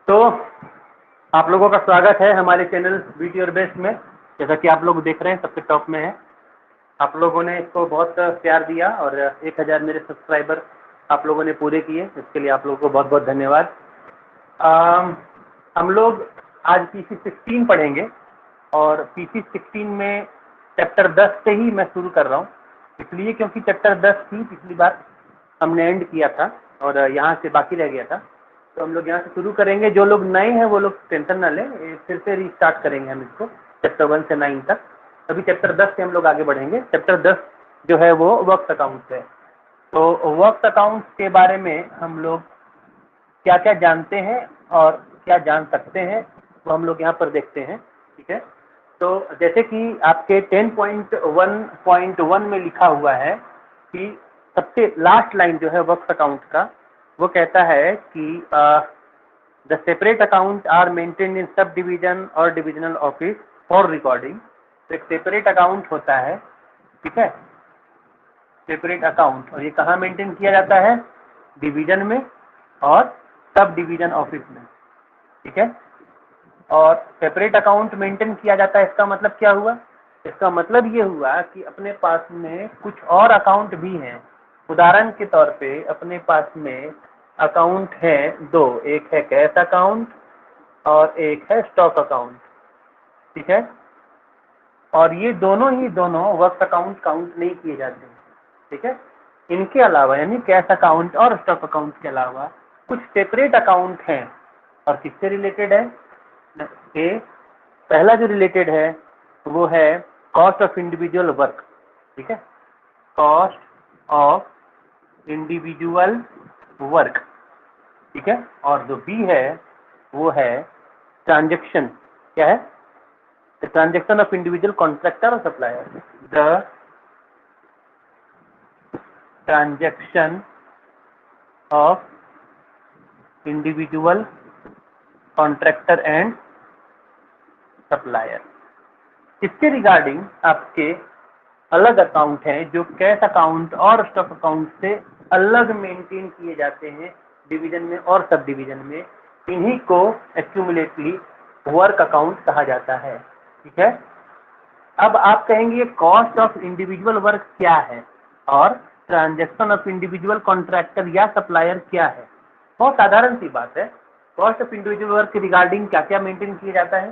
तो आप लोगों का स्वागत है हमारे चैनल बीटी और बेस्ट में। जैसा कि आप लोग देख रहे हैं सबसे टॉप में है। आप लोगों ने इसको बहुत प्यार दिया और 1000 मेरे सब्सक्राइबर आप लोगों ने पूरे किए, इसके लिए आप लोगों को बहुत बहुत धन्यवाद। हम लोग आज पीसी 16 पढ़ेंगे और पीसी 16 में चैप्टर 10 से ही मैं शुरू कर रहा हूँ, इसलिए क्योंकि चैप्टर 10 ही पिछली बार हमने एंड किया था और यहाँ से बाकी रह गया था, तो हम लोग यहाँ से शुरू करेंगे। जो लोग नए हैं वो लोग टेंशन ना लें, फिर से रीस्टार्ट करेंगे हम इसको चैप्टर 1 से 9 तक। अभी चैप्टर 10 से हम लोग आगे बढ़ेंगे। चैप्टर 10 जो है वो वर्क्स अकाउंट्स है। तो वर्क्स अकाउंट्स के बारे में हम लोग क्या क्या जानते हैं और क्या जान सकते हैं वो हम लोग यहाँ पर देखते हैं, ठीक है। तो जैसे कि आपके 10.1.1 में लिखा हुआ है कि सबसे लास्ट लाइन जो है वर्क्स अकाउंट का, वो कहता है कि the separate account are maintain in subdivision और डिविजनल ऑफिस फॉर रिकॉर्डिंग। तो एक सेपरेट अकाउंट होता है, ठीक है, सेपरेट अकाउंट, और ये कहाँ मेंटेन किया जाता है? डिवीजन में और सब डिवीजन ऑफिस में, ठीक है। और सेपरेट अकाउंट मेंटेन किया जाता है, इसका मतलब क्या हुआ? इसका मतलब ये हुआ कि अपने पास में कुछ और अकाउंट भी हैं। उदाहरण के तौर पे अपने पास में अकाउंट है दो, एक है कैश अकाउंट और एक है स्टॉक अकाउंट, ठीक है। और ये दोनों वर्क्स अकाउंट काउंट नहीं किए जाते हैं, ठीक है। इनके अलावा यानी कैश अकाउंट और स्टॉक अकाउंट के अलावा कुछ सेपरेट अकाउंट हैं, और किससे रिलेटेड है? पहला जो रिलेटेड है वो है कॉस्ट ऑफ इंडिविजुअल वर्क, ठीक है, कॉस्ट ऑफ इंडिविजुअल वर्क, ठीक है। और जो बी है वो है ट्रांजैक्शन। क्या है? The transaction of individual contractor और supplier. The transaction of individual contractor and supplier. इसके रिगार्डिंग आपके अलग अकाउंट हैं जो कैश अकाउंट और स्टॉक अकाउंट से अलग मेंटेन किए जाते हैं डिवीजन में और सब डिवीजन में। इन्हीं को एक्यूमुलेटली वर्क अकाउंट कहा जाता है, ठीक है। अब आप कहेंगे कॉस्ट ऑफ इंडिविजुअल वर्क क्या है और ट्रांजैक्शन ऑफ इंडिविजुअल कॉन्ट्रैक्टर या सप्लायर क्या है? बहुत साधारण सी बात है। कॉस्ट ऑफ इंडिविजुअल वर्क के रिगार्डिंग क्या क्या मेंटेन किया जाता है?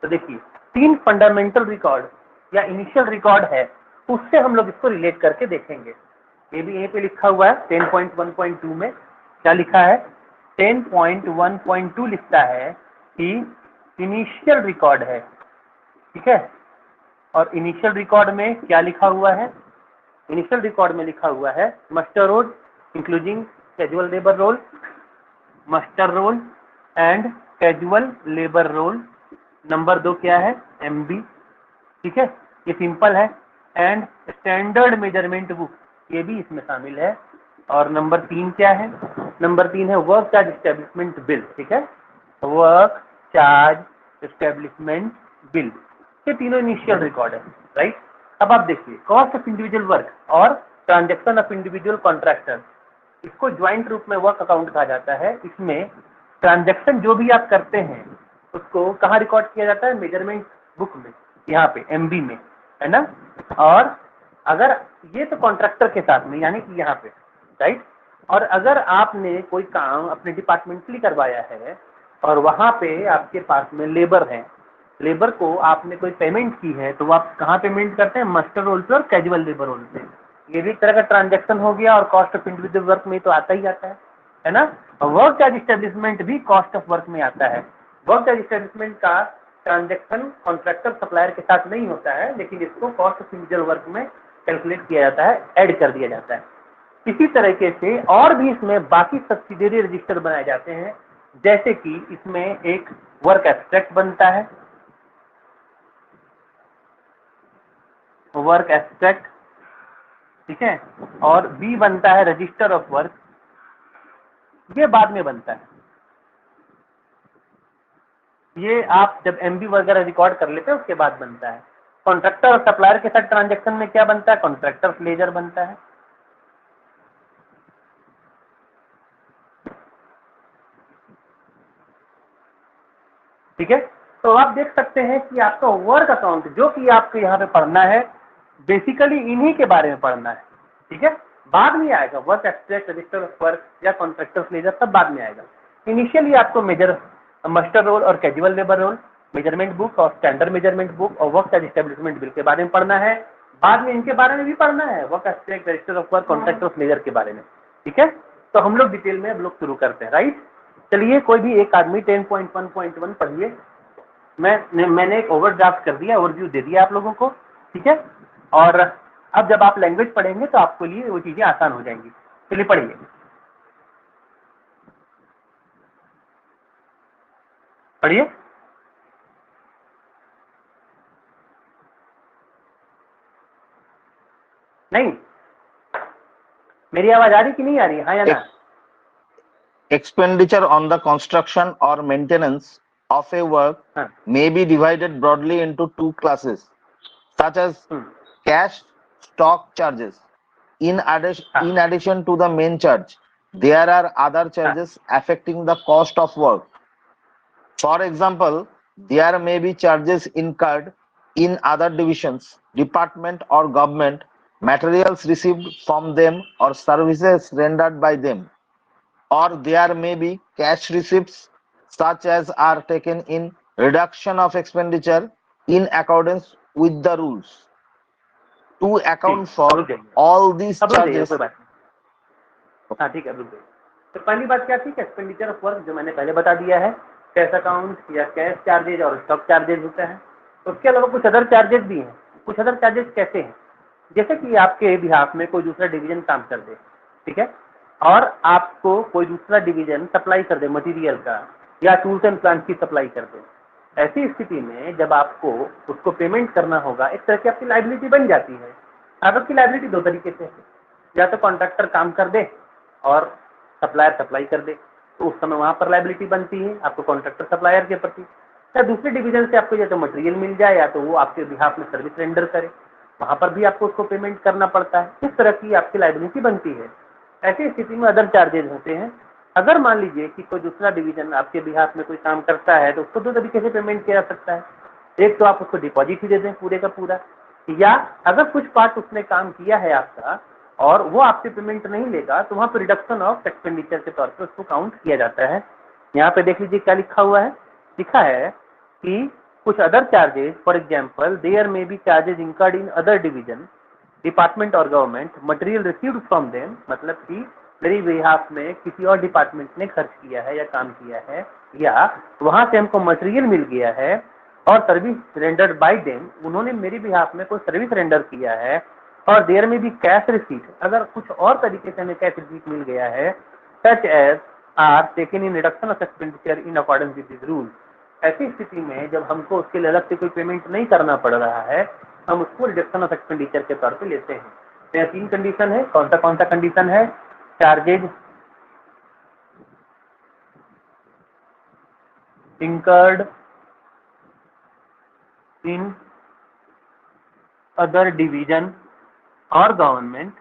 तो देखिए, 3 फंडामेंटल रिकॉर्ड या इनिशियल रिकॉर्ड है, उससे हम लोग इसको रिलेट करके देखेंगे। ये भी यहीं पे लिखा हुआ है 10.1.2 में। क्या लिखा है? 10.1.2 लिखता है कि इनिशियल रिकॉर्ड है, ठीक है। और इनिशियल रिकॉर्ड में क्या लिखा हुआ है? इनिशियल रिकॉर्ड में लिखा हुआ है master roll including casual labour roll, master roll and casual labour roll. Number 2 क्या है? MB, ठीक है, ये सिंपल है। एंड स्टैंडर्ड मेजरमेंट बुक, ये भी इसमें शामिल है। और नंबर 3 क्या है? नंबर 3 है वर्क चार्ज एस्टेब्लिशमेंट बिल, ठीक है, वर्क चार्ज एस्टेब्लिशमेंट बिल। ये तीनों इनिशियल रिकॉर्ड है, राइट। अब आप देखिए, कॉस्ट ऑफ इंडिविजुअल वर्क और ट्रांजैक्शन ऑफ इंडिविजुअल कॉन्ट्रैक्टर, इसको ज्वाइंट रूप में वर्क अकाउंट कहा जाता है। इसमें ट्रांजैक्शन जो भी आप करते हैं उसको कहाँ रिकॉर्ड किया जाता है? मेजरमेंट बुक में, यहाँ पे MB में, है ना। और अगर ये तो कॉन्ट्रैक्टर के साथ में यानी कि यहाँ पे, राइट। और अगर आपने कोई काम अपने डिपार्टमेंटली करवाया है और वहाँ पे आपके पास में लेबर है, लेबर को आपने कोई पेमेंट की है, तो वो आप कहाँ पेमेंट करते हैं? मास्टर रोल पे और कैजुअल लेबर रोल पे। ये भी एक तरह का ट्रांजैक्शन हो गया और कॉस्ट ऑफ इंडिविजुअल वर्क में तो आता ही आता है ना। वर्क चार्ज एस्टेब्लिशमेंट भी कॉस्ट ऑफ वर्क में आता है। वर्क चार्ज एस्टेब्लिशमेंट का ट्रांजैक्शन कॉन्ट्रैक्टर सप्लायर के साथ नहीं होता है, लेकिन इसको कॉस्ट ऑफ इंडिविजुअल वर्क में कैलकुलेट किया जाता है, ऐड कर दिया जाता है। इसी तरीके से और भी इसमें बाकी सब्सिडियरी रजिस्टर बनाए जाते हैं, जैसे कि इसमें एक वर्क एब्स्ट्रैक्ट बनता है, वर्क एब्स्ट्रैक्ट, ठीक है, और B बनता है रजिस्टर ऑफ वर्क, ये बाद में बनता है। ये आप जब MB वगैरह रिकॉर्ड कर लेते हैं उसके बाद बनता है। कॉन्ट्रैक्टर और सप्लायर के साथ ट्रांजैक्शन में क्या बनता है? कॉन्ट्रैक्टर लेजर बनता है। ठीक है। तो आप देख सकते हैं कि आपका वर्क अकाउंट जो कि आपको यहाँ पे पढ़ना है, बेसिकली इन्हीं के बारे में पढ़ना है। ठीक है, बाद में आएगा work extract, register of work या कॉन्ट्रैक्टर्स लेजर, सब बाद में आएगा। इनिशियली आपको मेजर मास्टर रोल और casual labour roll, measurement book और स्टैंडर्ड मेजरमेंट बुक और वर्क चार्ज एस्टेब्लिशमेंट बिल के बारे में पढ़ना है। बाद में इनके बारे में भी पढ़ना है, work extract, register of work, contractors ledger के बारे में। ठीक है, तो हम लोग डिटेल में अब लोग शुरू करते हैं। राइट, चलिए कोई भी एक आदमी 10.1.1 पढ़िए। मैंने एक ओवरड्राफ्ट कर दिया, ओवरव्यू दे दिया आप लोगों को। ठीक है, और अब जब आप लैंग्वेज पढ़ेंगे तो आपके लिए वो चीजें आसान हो जाएंगी। चलिए पढ़िए। पढ़िए। नहीं, मेरी आवाज आ रही कि नहीं आ रही? हाँ या ना? Expenditure on the construction or maintenance of a work may be divided broadly into two classes, such as cash stock charges. In addition to the main charge, there are other charges affecting the cost of work. For example, there may be charges incurred in other divisions, department or government, materials received from them or services rendered by them. Or there may be cash receipts such as are taken in reduction of expenditure in accordance with the rules. To account for all these charges. हाँ ठीक है, रुक गई। तो पहली बात क्या थी? एक्सपेंडिचर ऑफ वर्क, जो मैंने पहले बता दिया है, कैश अकाउंट या कैश चार्जेज और स्टॉक चार्जेज होता है। उसके अलावा कुछ अदर चार्जेज भी हैं। कुछ अदर चार्जेज कैसे हैं? जैसे कि आपके बिहाफ में कोई दूसरा डिवीजन काम कर दे, ठीक है, और आपको कोई दूसरा डिवीजन सप्लाई कर दे मटेरियल का, या टूल्स एंड प्लांट की सप्लाई कर दे। ऐसी स्थिति में जब आपको उसको पेमेंट करना होगा, एक तरह की आपकी लाइबिलिटी बन जाती है। अब आपकी लाइबिलिटी दो तरीके से है, या तो कॉन्ट्रैक्टर काम कर दे और सप्लायर सप्लाई कर दे, तो उस समय वहां पर लाइबिलिटी बनती है आपको कॉन्ट्रैक्टर सप्लायर के प्रति। या दूसरे डिवीजन से आपको या तो मटेरियल मिल जाए या तो वो आपके बिहाफ में सर्विस रेंडर करे, वहां पर भी आपको उसको पेमेंट करना पड़ता है। इस तरह की आपकी लाइबिलिटी बनती है। ऐसी स्थिति में अदर चार्जेज होते हैं। अगर मान लीजिए कि कोई दूसरा डिवीजन आपके बिहाफ में कोई काम करता है, तो उसको दो तरीके से पेमेंट किया जा सकता है। एक तो आप उसको डिपॉजिट ही दे दें पूरे का पूरा, या अगर कुछ पार्ट उसने काम किया है आपका और वो आपसे पेमेंट नहीं लेगा, तो वहां पर रिडक्शन ऑफ एक्सपेंडिचर के तौर पर उसको काउंट किया जाता है। यहाँ पे देख लीजिए क्या लिखा हुआ है। लिखा है कि कुछ other charges, for example there may be charges incurred in other division, department और government, material received from them, मतलब कि मेरी बिहाफ में किसी और डिपार्टमेंट ने खर्च किया है या काम किया है, या वहां से हमको मटेरियल मिल गया है, और सर्विस रेंडर्ड बाय देम, उन्होंने मेरी बिहाफ में कोई सर्विस रेंडर किया है, और देयर में भी कैश रिसीट, अगर कुछ और तरीके से हमें कैश रिसीट मिल गया है, such as are taken in reduction of expenditure in accordance with this rule. ऐसी स्थिति में जब हमको उसके लिए अलग से कोई पेमेंट नहीं करना पड़ रहा है, हम उसको रिडक्शन ऑफ एक्सपेंडिचर के तौर पे लेते हैं। तो यह तीन कंडीशन है। कौन सा कंडीशन है? Charges incurred in other division और गवर्नमेंट,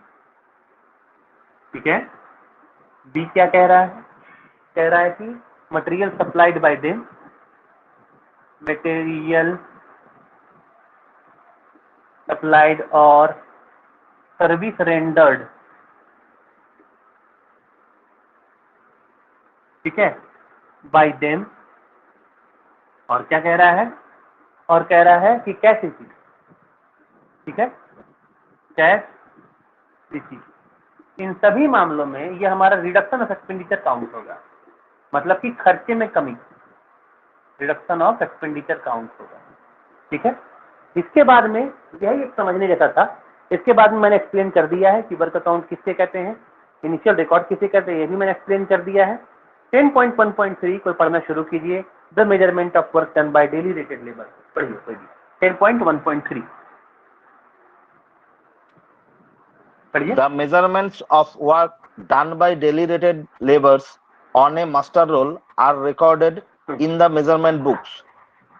ठीक है। बी क्या कह रहा है? कह रहा है कि material supplied by them, material supplied और सर्विस रेंडर्ड, ठीक है, बाय देम। और क्या कह रहा है? और कह रहा है कि कैश रिसीट, ठीक है, कैश रिसीट। इन सभी मामलों में ये हमारा रिडक्शन ऑफ एक्सपेंडिचर काउंट होगा, मतलब कि खर्चे में कमी, रिडक्शन ऑफ एक्सपेंडिचर काउंट होगा, ठीक है। इसके बाद में यही एक समझने जैसा था। इसके बाद में मैंने एक्सप्लेन कर दिया है कि वर्क अकाउंट किससे कहते हैं, इनिशियल रिकॉर्ड किसे कहते हैं, ये भी मैंने एक्सप्लेन कर दिया है। 10.1.3 कोई पढ़ना शुरू कीजिए। The measurement of work done by daily rated labour, पढ़िए कोई भी। 10.1.3 पढ़िए। The measurements of work done by daily rated laborers on a master roll are recorded in the measurement books.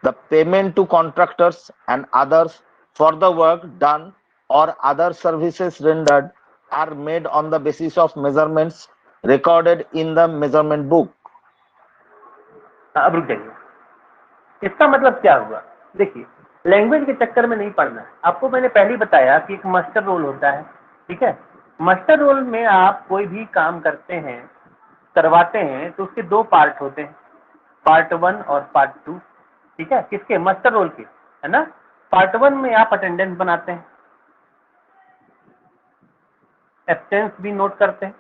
The payment to contractors and others for the work done or other services rendered are made on the basis of measurements recorded in the measurement book. अब रुक जाइए। इसका मतलब क्या हुआ, देखिए language के चक्कर में नहीं पढ़ना है आपको। मैंने पहले ही बताया कि एक मास्टर रोल होता है, ठीक है। मास्टर रोल में आप कोई भी काम करते हैं, करवाते हैं, तो उसके दो पार्ट होते हैं, पार्ट 1 और पार्ट 2, ठीक है। किसके? मास्टर रोल के, है ना। पार्ट 1 में आप अटेंडेंस बनाते हैं, एब्सेंस भी नोट करते हैं,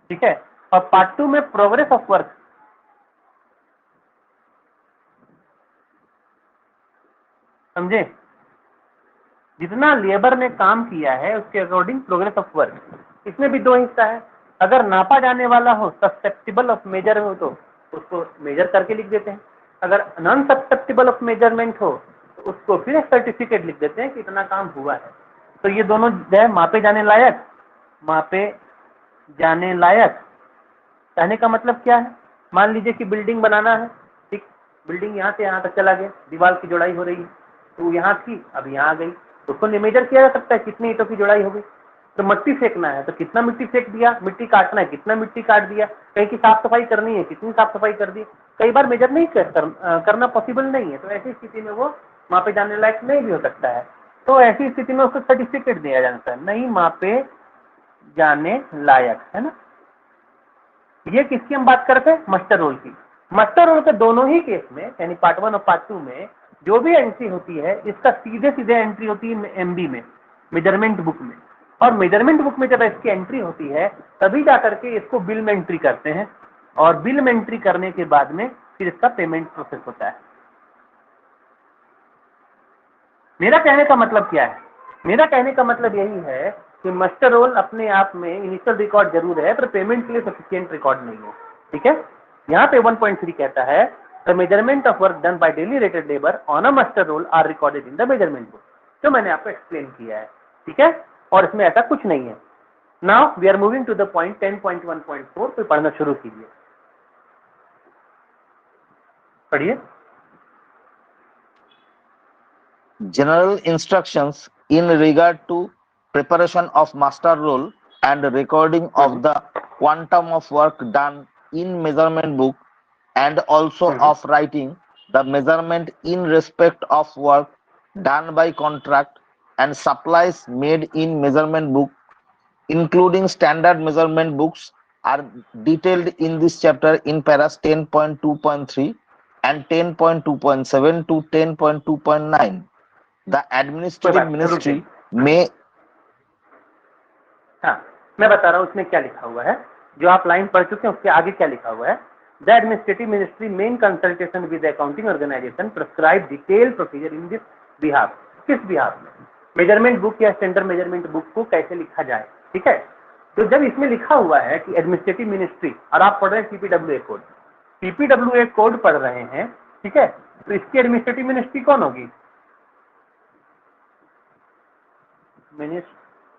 ठीक है। और पार्ट 2 में प्रोग्रेस ऑफ वर्क, समझे, जितना लेबर ने काम किया है उसके अकॉर्डिंग प्रोग्रेस ऑफ वर्क। इसमें भी दो हिस्सा है, अगर नापा जाने वाला हो, सस्पेक्टिबल ऑफ मेजर हो, तो उसको मेजर करके लिख देते हैं। अगर नॉन सस्पेक्टिबल ऑफ मेजरमेंट हो तो उसको फिर एक सर्टिफिकेट लिख देते हैं कि इतना काम हुआ है। तो ये दोनों जो है मापे जाने लायक, मापे जाने लायक, कहने का मतलब क्या है, मान लीजिए कि बिल्डिंग बनाना है, ठीक, बिल्डिंग यहाँ से यहाँ तक चला गया, दीवार की जोड़ाई हो रही है, तो यहाँ थी अब यहाँ आ गई, तो उसको मेजर किया जा सकता है कितनी ईंटों की जोड़ाई हो गई। तो मिट्टी फेंकना है तो कितना मिट्टी फेंक दिया, मिट्टी काटना है कितना मिट्टी काट दिया, कहीं की साफ सफाई करनी है कितनी साफ सफाई कर दी। कई बार मेजर नहीं करना पॉसिबल नहीं है, तो ऐसी स्थिति में वो मापे जाने लायक नहीं भी हो सकता है। तो ऐसी स्थिति में उसको सर्टिफिकेट दिया जाता है, नहीं मापे जाने लायक, है ना। ये किसकी हम बात करते हैं? मास्टर रोल की। मास्टर रोल के दोनों ही केस में, यानी पार्ट 1 और पार्ट 2 में जो भी एंट्री होती है, इसका सीधे सीधे एंट्री होती है एमबी में, मेजरमेंट बुक में। और मेजरमेंट बुक में जब इसकी एंट्री होती है तभी जाकर के इसको बिल में एंट्री करते हैं, और बिल में एंट्री करने के बाद में फिर इसका पेमेंट प्रोसेस होता है। मेरा कहने का मतलब क्या है? मेरा कहने का मतलब यही है कि मास्टर रोल अपने आप में इनिशियल रिकॉर्ड जरूर है, पर पेमेंट के लिए सफिशिएंट रिकॉर्ड नहीं है, ठीक है। यहाँ पे 1.3 कहता है the measurement of work done by daily rated labour on a master roll are recorded in the measurement book, जो मैंने आपको एक्सप्लेन किया है, ठीक है। और इसमें ऐसा कुछ नहीं है। Now we are moving to the point 10.1.4 पे पढ़ना शुरू कीजिए, पढ़िए। General instructions in regard to preparation of master roll and recording of the quantum of work done in measurement book, and also of writing the measurement in respect of work done by contract and supplies made in measurement book, including standard measurement books, are detailed in this chapter in paras 10.2.3 and 10.2.7 to 10.2.9. The administrative ministry may, हाँ, मैं बता रहा हूँ उसमें क्या लिखा हुआ है, जो आप लाइन पढ़ चुके हैं उसके आगे क्या लिखा हुआ है। The administrative ministry may in consultation with accounting organisation prescribe detail procedure in this behalf. किस बिहाफ में? मेजरमेंट बुक या स्टैंडर्ड मेजरमेंट बुक को कैसे लिखा जाए, ठीक है। तो जब इसमें लिखा हुआ है कि एडमिनिस्ट्रेटिव मिनिस्ट्री, और आप पढ़ रहे हैं सीपीडब्ल्यूए कोड, सीपीडब्ल्यूए कोड पढ़ रहे हैं, ठीक है, तो इसकी एडमिनिस्ट्रेटिव मिनिस्ट्री कौन होगी?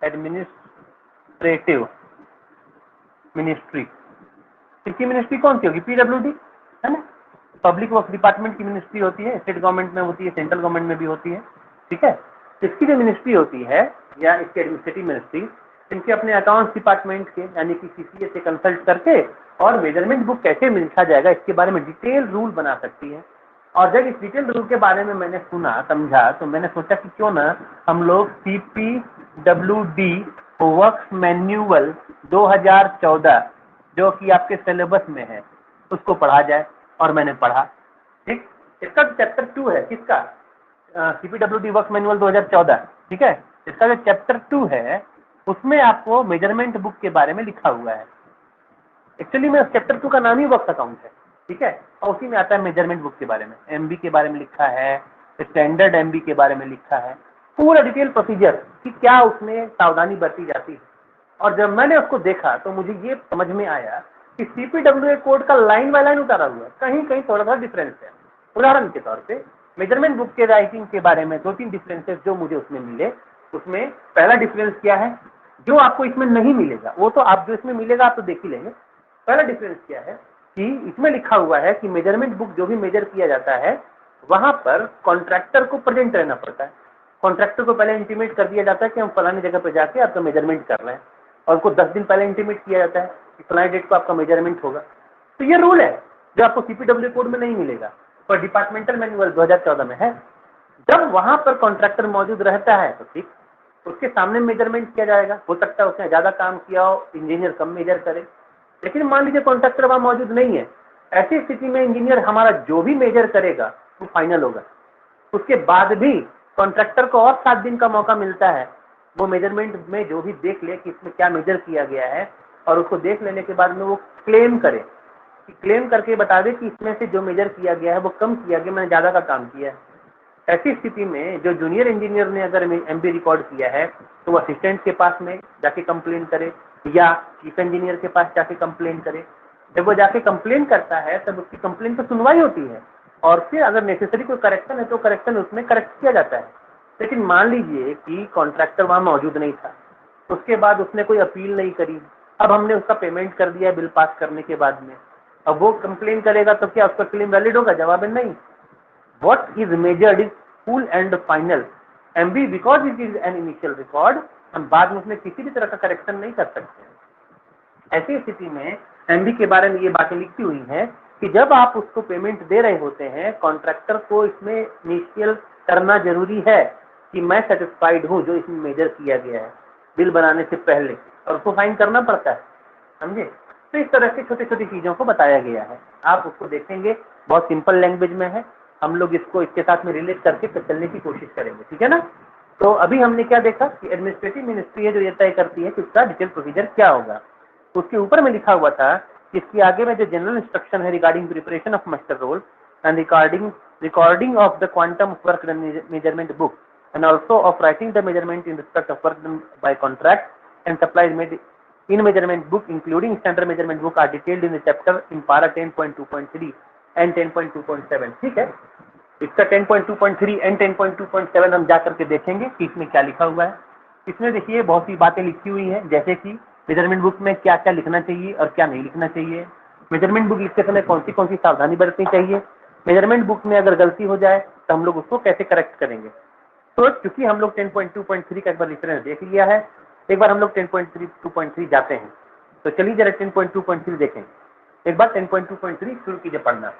एडमिनिस्ट्रेटिव मिनिस्ट्री, इसकी मिनिस्ट्री कौन सी होगी? पीडब्ल्यूडी, है ना। पब्लिक वर्क डिपार्टमेंट की मिनिस्ट्री होती है, स्टेट गवर्नमेंट में होती है, सेंट्रल गवर्नमेंट में भी होती है, ठीक है। इसकी जो मिनिस्ट्री होती है या इसकी एडमिनिस्ट्रेटिव मिनिस्ट्री, इनके अपने अकाउंट्स डिपार्टमेंट के यानी कि सीसीए से कंसल्ट करके और मेजरमेंट बुक कैसे लिखा जाएगा इसके बारे में डिटेल रूल बना सकती है। और जब इस डिटेल रूल के बारे में मैंने सुना समझा तो मैंने सोचा कि क्यों ना हम लोग सीपीडब्ल्यूडी वर्क्स मैन्युअल 2014 जो कि आपके सिलेबस में है उसको पढ़ा जाए, और मैंने पढ़ा, ठीक। इसका चैप्टर 2 है, किसका? सीपीडब्ल्यूडी वर्क्स मैनुअल 2014, ठीक है। इसका जो चैप्टर 2 है उसमें आपको मेजरमेंट बुक के बारे में लिखा हुआ है। एक्चुअली में चैप्टर 2 का नाम ही वर्क्स अकाउंट है, ठीक है, और उसी में आता है मेजरमेंट बुक के बारे में, एमबी के बारे में लिखा है, स्टैंडर्ड एमबी के बारे में लिखा है, पूरा डिटेल प्रोसीजर कि क्या उसमें सावधानी बरती जाती है। और जब मैंने उसको देखा तो मुझे ये समझ में आया कि सीपीडब्ल्यूए कोड का लाइन बाय लाइन उतारा हुआ है, कहीं कहीं थोड़ा सा डिफरेंस है। उदाहरण के तौर पे मेजरमेंट बुक के राइटिंग के बारे में 2-3 डिफरेंसेस जो मुझे उसमें मिले, उसमें पहला डिफरेंस क्या है जो आपको इसमें नहीं मिलेगा, वो तो आप जो इसमें मिलेगा आप तो देख ही लेंगे। पहला डिफरेंस क्या है कि इसमें लिखा हुआ है कि मेजरमेंट बुक जो भी मेजर किया जाता है वहां पर कॉन्ट्रैक्टर को प्रेजेंट रहना पड़ता है। कॉन्ट्रैक्टर को पहले इंटीमेट कर दिया जाता है कि हम फलानी जगह पर जाके आपका मेजरमेंट कर रहे हैं, और उनको 10 दिन पहले इंटीमेट किया जाता है कि फलानी डेट को आपका मेजरमेंट होगा। तो ये रूल है जो आपको सीपीडब्ल्यू कोड में नहीं मिलेगा। और डिपार्टमेंटल मैनुअल 2014 में है। जब वहां पर कॉन्ट्रैक्टर मौजूद रहता है तो ठीक, उसके सामने मेजरमेंट किया जाएगा। हो सकता है उसने ज्यादा काम किया हो, इंजीनियर कम मेजर करे। लेकिन मान लीजिए कॉन्ट्रैक्टर वहां मौजूद नहीं है, ऐसी स्थिति में इंजीनियर हमारा जो भी मेजर करेगा वो फाइनल होगा। उसके बाद भी कॉन्ट्रैक्टर को और 7 दिन का मौका मिलता है, वो मेजरमेंट में जो भी देख ले कि इसमें क्या मेजर किया गया है, और उसको देख लेने के बाद में वो क्लेम करे, क्लेम करके बता दे कि इसमें से जो मेजर किया गया है वो कम किया गया, मैंने ज्यादा का काम किया है। ऐसी स्थिति में जो जूनियर इंजीनियर ने अगर एमबी रिकॉर्ड किया है तो वो असिस्टेंट के पास में जाके कंप्लेन करे या चीफ इंजीनियर के पास जाके कंप्लेन करे। जब वो जाके कंप्लेन करता है तब उसकी कंप्लेन पर सुनवाई होती है, और फिर अगर नेसेसरी कोई करेक्शन है तो करेक्शन उसमें करेक्ट किया जाता है। लेकिन मान लीजिए कि कॉन्ट्रैक्टर वहां मौजूद नहीं था, उसके बाद उसने कोई अपील नहीं करी, अब हमने उसका पेमेंट कर दिया बिल पास करने के बाद में, अब वो कंप्लेन करेगा तो क्या उसका क्लेम वैलिड होगा? जवाब है नहीं। What is measured is full and final MB because it is an initial record, हम बाद में उसमें किसी भी तरह का करेक्शन नहीं कर सकते। ऐसी स्थिति में MB के बारे में ये बातें लिखी हुई हैं कि जब आप उसको पेमेंट दे रहे होते हैं, कॉन्ट्रैक्टर को इसमें इनिशियल करना जरूरी है कि मैं सेटिस्फाइड हूँ जो इसमें मेजर किया गया है बिल बनाने से पहले, और उसको साइन करना पड़ता है, समझे? तो इस तरह से छोटी छोटी चीजों को बताया गया है। आप उसको देखेंगे, बहुत सिंपल लैंग्वेज में है, हम लोग इसको इसके साथ में रिलेट करके चलने की कोशिश करेंगे, ठीक है ना? तो अभी हमने क्या देखा कि एडमिनिस्ट्रेटिव मिनिस्ट्री है जो ये तय करती है कि उसका डिटेल प्रोसीजर क्या होगा। तो उसके ऊपर में लिखा हुआ था कि इसके आगे में जो जनरल इंस्ट्रक्शन है regarding preparation of master roll and recording of the quantum of work measurement book and also of writing the measurement in respect of work done by contract and supplies made in measurement book including standard measurement book are detailed in the chapter in para 10.2.3 and 10.2.7। ठीक है, इसका 10.2.3 and 10.2.7 हम जाकर के देखेंगे कि इसमें क्या लिखा हुआ है। इसमें देखिए बहुत सी बातें लिखी हुई हैं, जैसे कि मेजरमेंट बुक में क्या क्या लिखना चाहिए और क्या नहीं लिखना चाहिए, मेजरमेंट बुक लिखते समय कौन सी सावधानी बरतनी चाहिए, मेजरमेंट बुक में अगर गलती हो जाए तो हम लोग उसको कैसे करेक्ट करेंगे। तो चूंकि हम लोग 10.2.3 का एक बार रेफरेंस देख लिया है, एक बार हम लोग 10.2.3 जाते हैं। तो चलिए जरा 10.2.3 देखें। एक बार 10.2.3 शुरू कीजिए पढ़ना,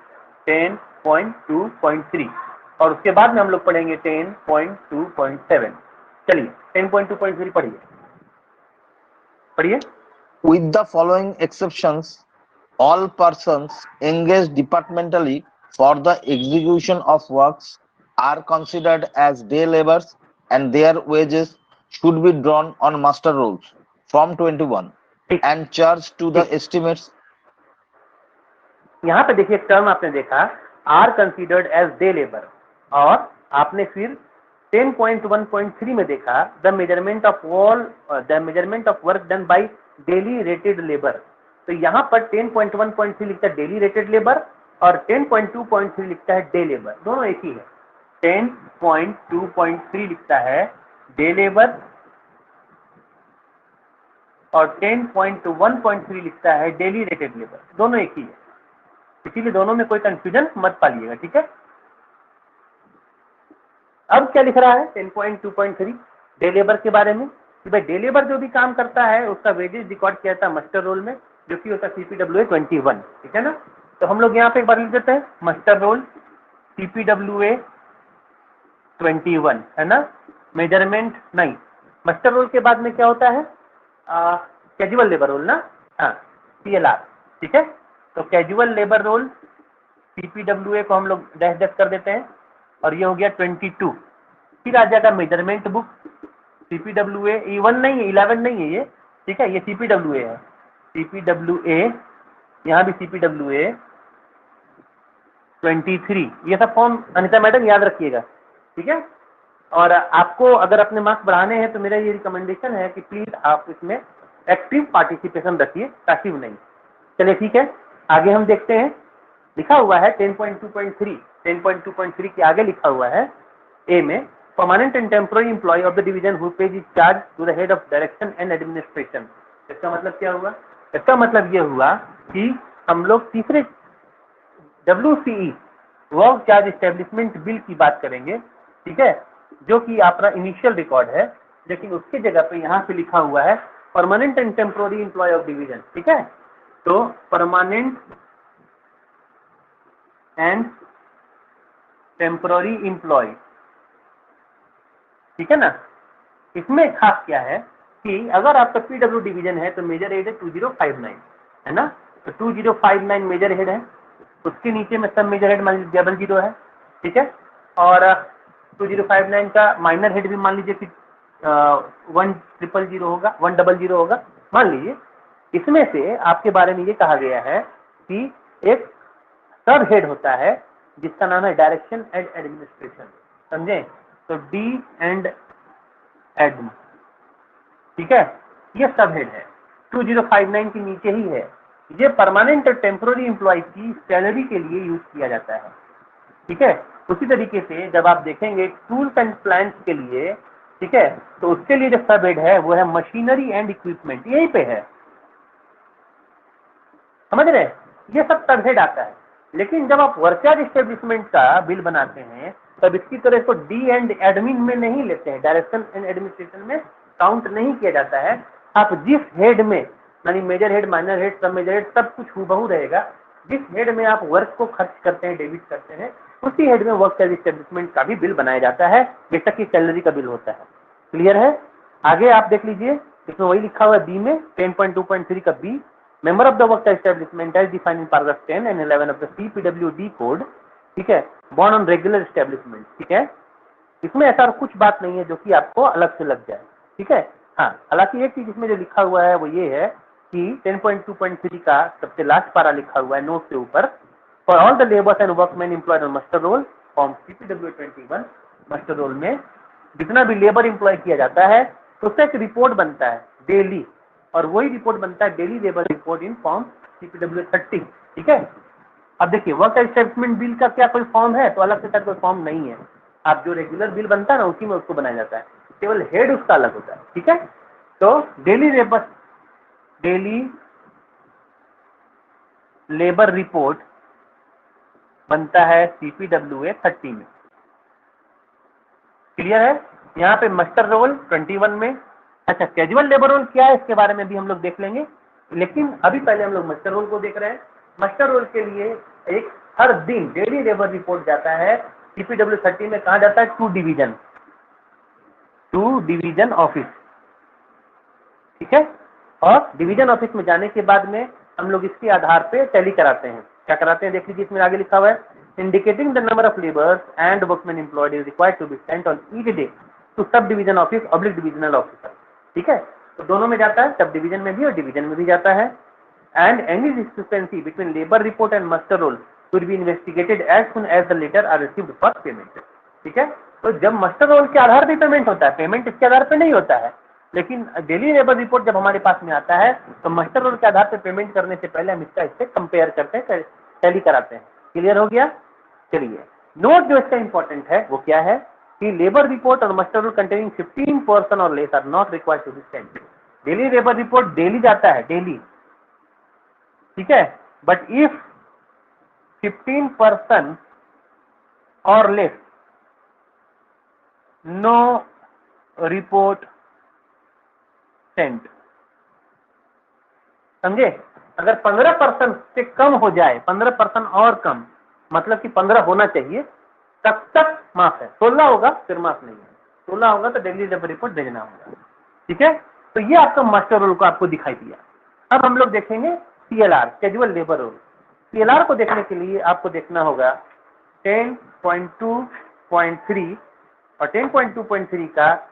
10.2.3, और उसके बाद में हम लोग पढ़ेंगे 10.2.7। चलिए 10.2.3 पढ़िए पढ़िए। With the following exceptions, all persons engaged departmentally for the execution of works are considered as day laborers and their wages should be drawn on master rolls from 21 and charged to the estimates। यहाँ पे देखिए term आपने देखा are considered as day labour, और आपने फिर 10.1.3 में देखा the measurement of work done by daily rated labour. तो यहाँ पर 10.1.3 लिखता है डेली रेटेड लेबर और 10.2.3 लिखता है डे लेबर, दोनों एक ही है। 10.2.3 लिखता है डे लेबर और 10.1.3 लिखता है डेली रेटेड लेबर, दोनों एक ही है, इसीलिए दोनों में कोई कंफ्यूजन मत पालिएगा, ठीक है। अब क्या लिख रहा है 10.2.3 डे लेबर के बारे में कि भाई डे लेबर जो भी काम करता है उसका वेजेस रिकॉर्ड किया था मास्टर रोल में, जो कि होता है CPWA 21, ठीक है ना। तो हम लोग यहाँ पे एक बार लिख देते हैं मास्टर रोल CPWA 21, है ना। मेजरमेंट नहीं, मास्टर रोल के बाद में क्या होता है कैजुअल लेबर रोल ना, हाँ CLR, ठीक है। तो कैजुअल लेबर रोल CPWA को हम लोग डैश डैश कर देते हैं और ये हो गया 22। फिर आ जाएगा मेजरमेंट बुक CPWA 1 नहीं है 11 नहीं है ये, ठीक है, ये CPWA है, CPWA यहाँ भी CPWA 23, ये सब फॉर्म अनिता मैडम याद रखिएगा, ठीक है। और आपको अगर अपने मार्क्स बढ़ाने हैं तो मेरा ये रिकमेंडेशन है कि प्लीज आप इसमें एक्टिव पार्टिसिपेशन रखिए, पैसिव नहीं। चलिए ठीक है, आगे हम देखते हैं। लिखा हुआ है 10.2.3 के आगे लिखा हुआ है ए में permanent and temporary employ of the division who pays is charge to the head of direction and administration. इसका मतलब क्या हुआ? इसका मतलब ये हुआ कि हम लोग तीसरे WCE work charge establishment bill की बात करेंगे, ठीक है, जो कि आपका इनिशियल रिकॉर्ड है, लेकिन उसके जगह पे यहाँ पे लिखा हुआ है permanent and temporary employ of division, ठीक है। तो परमानेंट एंड टेम्पररी एम्प्लॉय, ठीक है ना। इसमें खास क्या है कि अगर आपका पीडब्ल्यू डिवीजन है तो मेजर हेड है 2059, है ना। तो 2059 मेजर हेड है, उसके नीचे में सब मेजर हेड मान लीजिए 00 है, ठीक है। और 2059 का माइनर हेड भी मान लीजिए कि 1000 होगा, 100 होगा, मान लीजिए। इसमें से आपके बारे में ये कहा गया है कि एक सब हेड होता है जिसका नाम है डायरेक्शन एंड एडमिनिस्ट्रेशन, समझे। तो डी एंड एडम, ठीक है, ये सब हेड है, 2059 के नीचे ही है। ये परमानेंट और टेम्पोररी एम्प्लॉय की सैलरी के लिए यूज किया जाता है, ठीक है। उसी तरीके से जब आप देखेंगे टूल्स एंड प्लांट्स के लिए, ठीक है, तो उसके लिए जो सब हेड है वो है मशीनरी एंड इक्विपमेंट, यहीं पे है, समझ रहे हैं। ये सब सब हेड आता है। लेकिन जब आप वर्कयार्ड एस्टेब्लिशमेंट का बिल बनाते हैं तब इसकी तरह इसको डी एंड एडमिन में नहीं लेते हैं, डायरेक्शन एंड एडमिनिस्ट्रेशन में काउंट नहीं किया जाता है। आप जिस हेड में, यानी मेजर हेड, माइनर हेड, सब मेजर हेड, सब कुछ हूबहू रहेगा। जिस हेड में आप वर्क को खर्च करते हैं, डेबिट करते हैं, उसी हेड में वर्कयार्ड एस्टेब्लिशमेंट का भी बिल बनाया जाता है, बेशक कि सैलरी का बिल होता है। क्लियर है। आगे आप देख लीजिए, इसमें वही लिखा हुआ है बी में 10.2.3 का B, member of the work establishment as defined in paragraph 10 and 11 of the CPWD code, ठीक है, born on regular establishment, ठीक है। इसमें ऐसा कुछ बात नहीं है जो कि आपको अलग से लग जाए, ठीक है। हाँ, हालांकि एक चीज इसमें जो लिखा हुआ है वो ये है कि 10.2.3 का सबसे लास्ट पारा लिखा हुआ है नोट के ऊपर, for all the labours and workman employed on muster roll form CPW 21, muster roll में जितना भी लेबर एम्प्लॉय किया जाता है तो उसका एक रिपोर्ट बनता है डेली, और वही रिपोर्ट बनता है daily labour report in form CPW 30, ठीक है। अब देखिए वर्क एस्टेब्लिशमेंट बिल का क्या कोई फॉर्म है, तो अलग से शायद कोई फॉर्म नहीं है। आप जो रेगुलर बिल बनता है ना उसी में उसको बनाया जाता है, केवल हेड उसका अलग होता है, ठीक है। तो डेली लेबर रिपोर्ट बनता है CPWA 30 में। क्लियर है। यहाँ पे मस्टर रोल 21 में। अच्छा, कैजुअल लेबर रोल क्या है इसके बारे में भी हम लोग देख लेंगे, लेकिन अभी पहले हम लोग मस्टर रोल को देख रहे हैं। मस्टर रोल के लिए एक हर दिन डेली लेबर रिपोर्ट जाता है CPW 30 में। कहा जाता है टू डिवीजन ऑफिस, ठीक है। और डिवीजन ऑफिस में जाने के बाद में हम लोग इसके आधार पे टैली कराते हैं। क्या कराते हैं देख लीजिए, इसमें आगे लिखा हुआ है indicating the number of labours and workman employed is required to be sent on each day to subdivision office oblique divisional officer, ठीक है। तो दोनों में जाता है, सब डिवीजन में भी और डिवीजन में भी जाता है। And any discrepancy between labour report and muster roll will be investigated as soon as the latter are received for payment, ठीक है। तो जब मस्टर रोल के आधार पर पेमेंट होता है, पेमेंट इसके आधार पर नहीं होता है, लेकिन डेली लेबर रिपोर्ट जब हमारे पास में आता है तो मस्टर रोल के आधार पर पेमेंट करने से पहले हम इससे कंपेयर करते हैं, टैली कराते हैं। क्लियर हो गया। चलिए, नोट जो इसका इंपॉर्टेंट है वो क्या है कि लेबर रिपोर्ट और मस्टर रोल कंटेनिंग 15 पर्सन और less are not required to be sent. Daily labour report daily जाता है, डेली, ठीक है। बट इफ 15 पर्सन और लेस, नो रिपोर्ट सेंट, समझे। अगर 15% से कम हो जाए, 15% और कम, मतलब कि 15 होना चाहिए, तब तक माफ है। 16 होगा फिर माफ नहीं है, 16 होगा तो डेली लेबर रिपोर्ट भेजना होगा, ठीक है। तो ये आपका मास्टर रोल को आपको दिखाई दिया। अब हम लोग देखेंगे CLR, casual labour roll. CLR को देखने के लिए आपको देखना होगा 10.2.3 और 10.2.3 का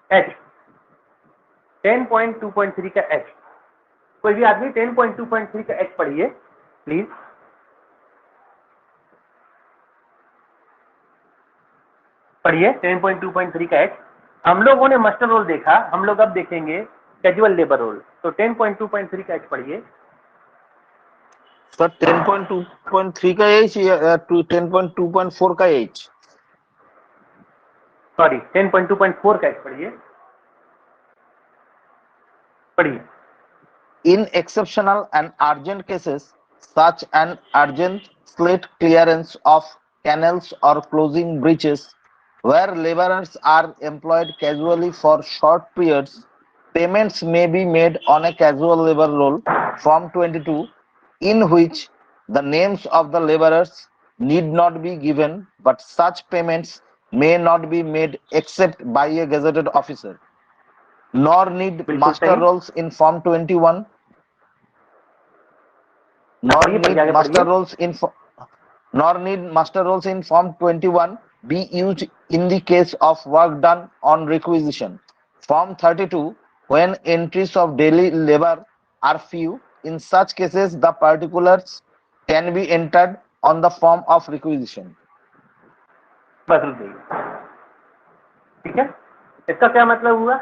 H, 10.2.3 का H। कोई भी आदमी 10.2.3 का H पढ़िए प्लीज। पढ़िए 10.2.3 का H। हम लोगों ने मास्टर रोल देखा, हम लोग अब देखेंगे कैजुअल लेबर रोल। तो 10.2.3 का H पढ़िए सर। 10.2.3 का H या 10.2.4 का H? सॉरी, 10.2.4 का H पढ़िए, पढ़िए। In exceptional and urgent cases, such an urgent slate clearance of canals or closing breaches, where laborers are employed casually for short periods, payments may be made on a casual labor roll, Form 22, in which the names of the laborers need not be given, but such payments may not be made except by a gazetted officer. Nor need बिल्कुल master सही। rolls in Form 21. Nor पढ़िए, need आगे master पढ़िए। rolls in nor need master rolls in Form 21 be used in the case of work done on requisition. Form 32, when entries of daily labor are few, in such cases the particulars can be entered on the form of requisition. बदल देंगे, ठीक है। इसका क्या मतलब हुआ?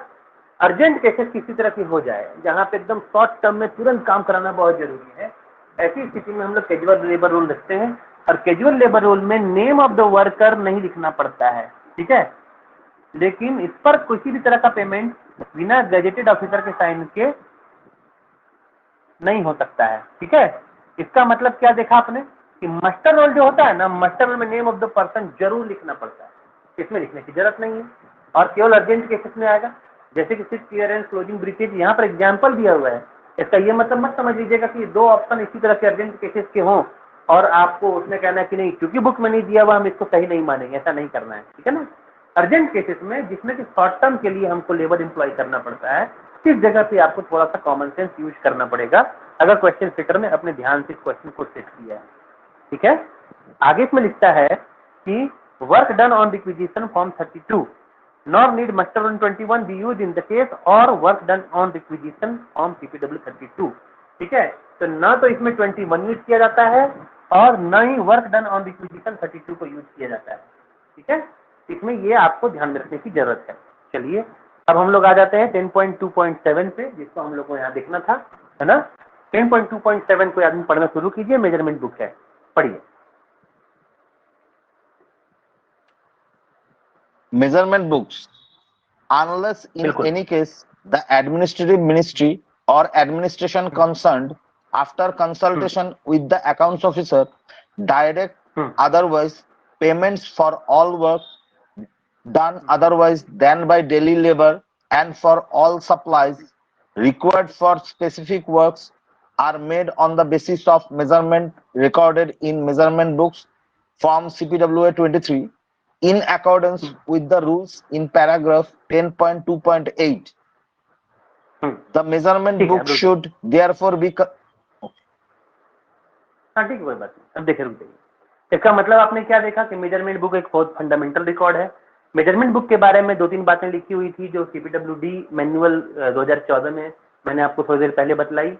Urgent cases किसी तरह की हो जाए, जहां पे एकदम शॉर्ट टर्म में तुरंत काम कराना बहुत जरूरी है, ऐसी स्थिति में हम लोग कैजुअल लेबर रूल रखते हैं। और कैजुअल लेबर रूल में नेम ऑफ द वर्कर नहीं लिखना पड़ता है, ठीक है। लेकिन इस पर किसी भी तरह का पेमेंट बिना गजेटेड ऑफिसर के साइन के नहीं हो सकता है, ठीक है। इसका मतलब क्या देखा आपने कि मास्टर रोल जो होता है ना, मास्टर रोल में नेम ऑफ द पर्सन जरूर लिखना पड़ता है, इसमें लिखने की जरूरत नहीं है, और केवल अर्जेंट केसेस में आएगा, जैसे कि सिर्फ क्लियरेंस, क्लोजिंग, ब्रीकेज। यहाँ पर एग्जाम्पल दिया हुआ है। इसका ये मतलब मत समझ लीजिएगा कि दो ऑप्शन इसी तरह के अर्जेंट केसेस के हों और आपको उसमें कहना है कि नहीं क्योंकि बुक में नहीं दिया हुआ हम इसको सही नहीं मानेंगे, ऐसा नहीं करना है, ठीक है ना। अर्जेंट केसेस में जिसमें कि शॉर्ट टर्म के लिए हमको लेबर एम्प्लॉय करना पड़ता है, इस जगह पे आपको थोड़ा सा कॉमन सेंस यूज करना पड़ेगा, अगर क्वेश्चन सेटर ने अपने ध्यान से क्वेश्चन को सेट किया है, ठीक है। आगे इसमें लिखता है कि work done on requisition form 32 nor need master roll 21 be used in the case और work done on requisition form CPW 32, ठीक है। तो ना तो इसमें 21 यूज किया जाता है और न ही वर्क डन ऑन रिक्विजिशन 32 को यूज किया जाता है, ठीक है। इसमें ये आपको ध्यान में रखने की जरूरत है। चलिए अब हम लोग आ जाते हैं 10.2.7 पे, जिसको हम लोग को यहाँ देखना था, है ना। 10.2.7 को आदमी पढ़ना शुरू कीजिए, मेजरमेंट बुक है, पढ़िए। Measurement books, unless in बिल्कुल। any case the administrative ministry or administration concerned, after consultation with the accounts officer, direct otherwise payments for all work done otherwise than by daily labor and for all supplies required for specific works are made on the basis of measurement recorded in measurement books form CPWA 23 in accordance with the rules in paragraph 10.2.8. The measurement book should therefore be हाँ ठीक है, कोई बात नहीं। अब देखिए रुक जाइए। इसका मतलब आपने क्या देखा कि मेजरमेंट बुक एक बहुत फंडामेंटल रिकॉर्ड है। मेजरमेंट बुक के बारे में 2-3 बातें लिखी हुई थी जो सीपीडब्ल्यूडी मैनुअल 2014 में मैंने आपको थोड़ी देर पहले बतलाई।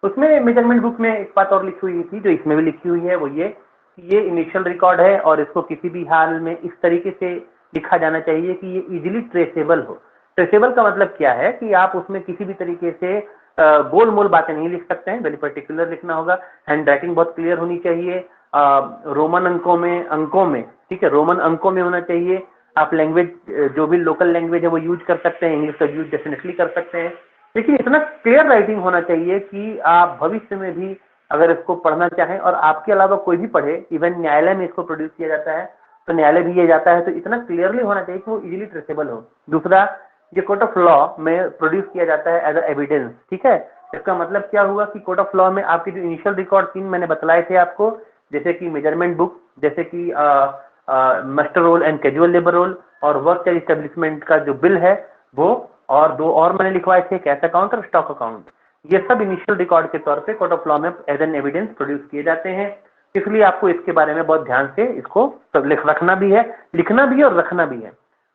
उसमें मेजरमेंट बुक में एक बात और लिखी हुई थी जो इसमें भी लिखी हुई है, वो ये कि ये इनिशियल रिकॉर्ड है और इसको किसी भी हाल में इस तरीके से लिखा जाना चाहिए कि ये इजीली ट्रेसेबल हो। ट्रेसेबल का मतलब क्या है कि आप उसमें किसी भी तरीके से गोल मोल बातें नहीं लिख सकते हैं, वेरी पर्टिकुलर लिखना होगा। हैंड राइटिंग बहुत क्लियर होनी चाहिए, रोमन अंकों में, ठीक है, रोमन अंकों में होना चाहिए। आप लैंग्वेज जो भी लोकल लैंग्वेज है वो यूज कर सकते हैं, इंग्लिश का यूज डेफिनेटली कर सकते हैं, लेकिन इतना क्लियर राइटिंग होना चाहिए कि आप भविष्य में भी अगर इसको पढ़ना चाहें और आपके अलावा कोई भी पढ़े, इवन न्यायालय में इसको प्रोड्यूस किया जाता है तो न्यायालय भी ये जाता है, तो इतना क्लियरली होना चाहिए कि वो इजीली ट्रेसेबल हो। दूसरा, ये कोर्ट ऑफ लॉ में प्रोड्यूस किया जाता है एज अ एविडेंस, ठीक है। इसका मतलब क्या हुआ कि कोर्ट ऑफ लॉ में आपके जो इनिशियल रिकॉर्ड 3 मैंने बतलाए थे आपको, जैसे कि मेजरमेंट बुक, जैसे कि master roll and casual labour roll, और वर्क एस्टेब्लिशमेंट का जो बिल है वो, और 2 और मैंने लिखवाए थे, कैश अकाउंट और स्टॉक अकाउंट। ये सब इनिशियल रिकॉर्ड के तौर पे कोर्ट ऑफ लॉ में एज एन एविडेंस प्रोड्यूस किए जाते हैं, इसलिए आपको इसके बारे में बहुत ध्यान से इसको रखना भी है, लिखना भी है और रखना भी है।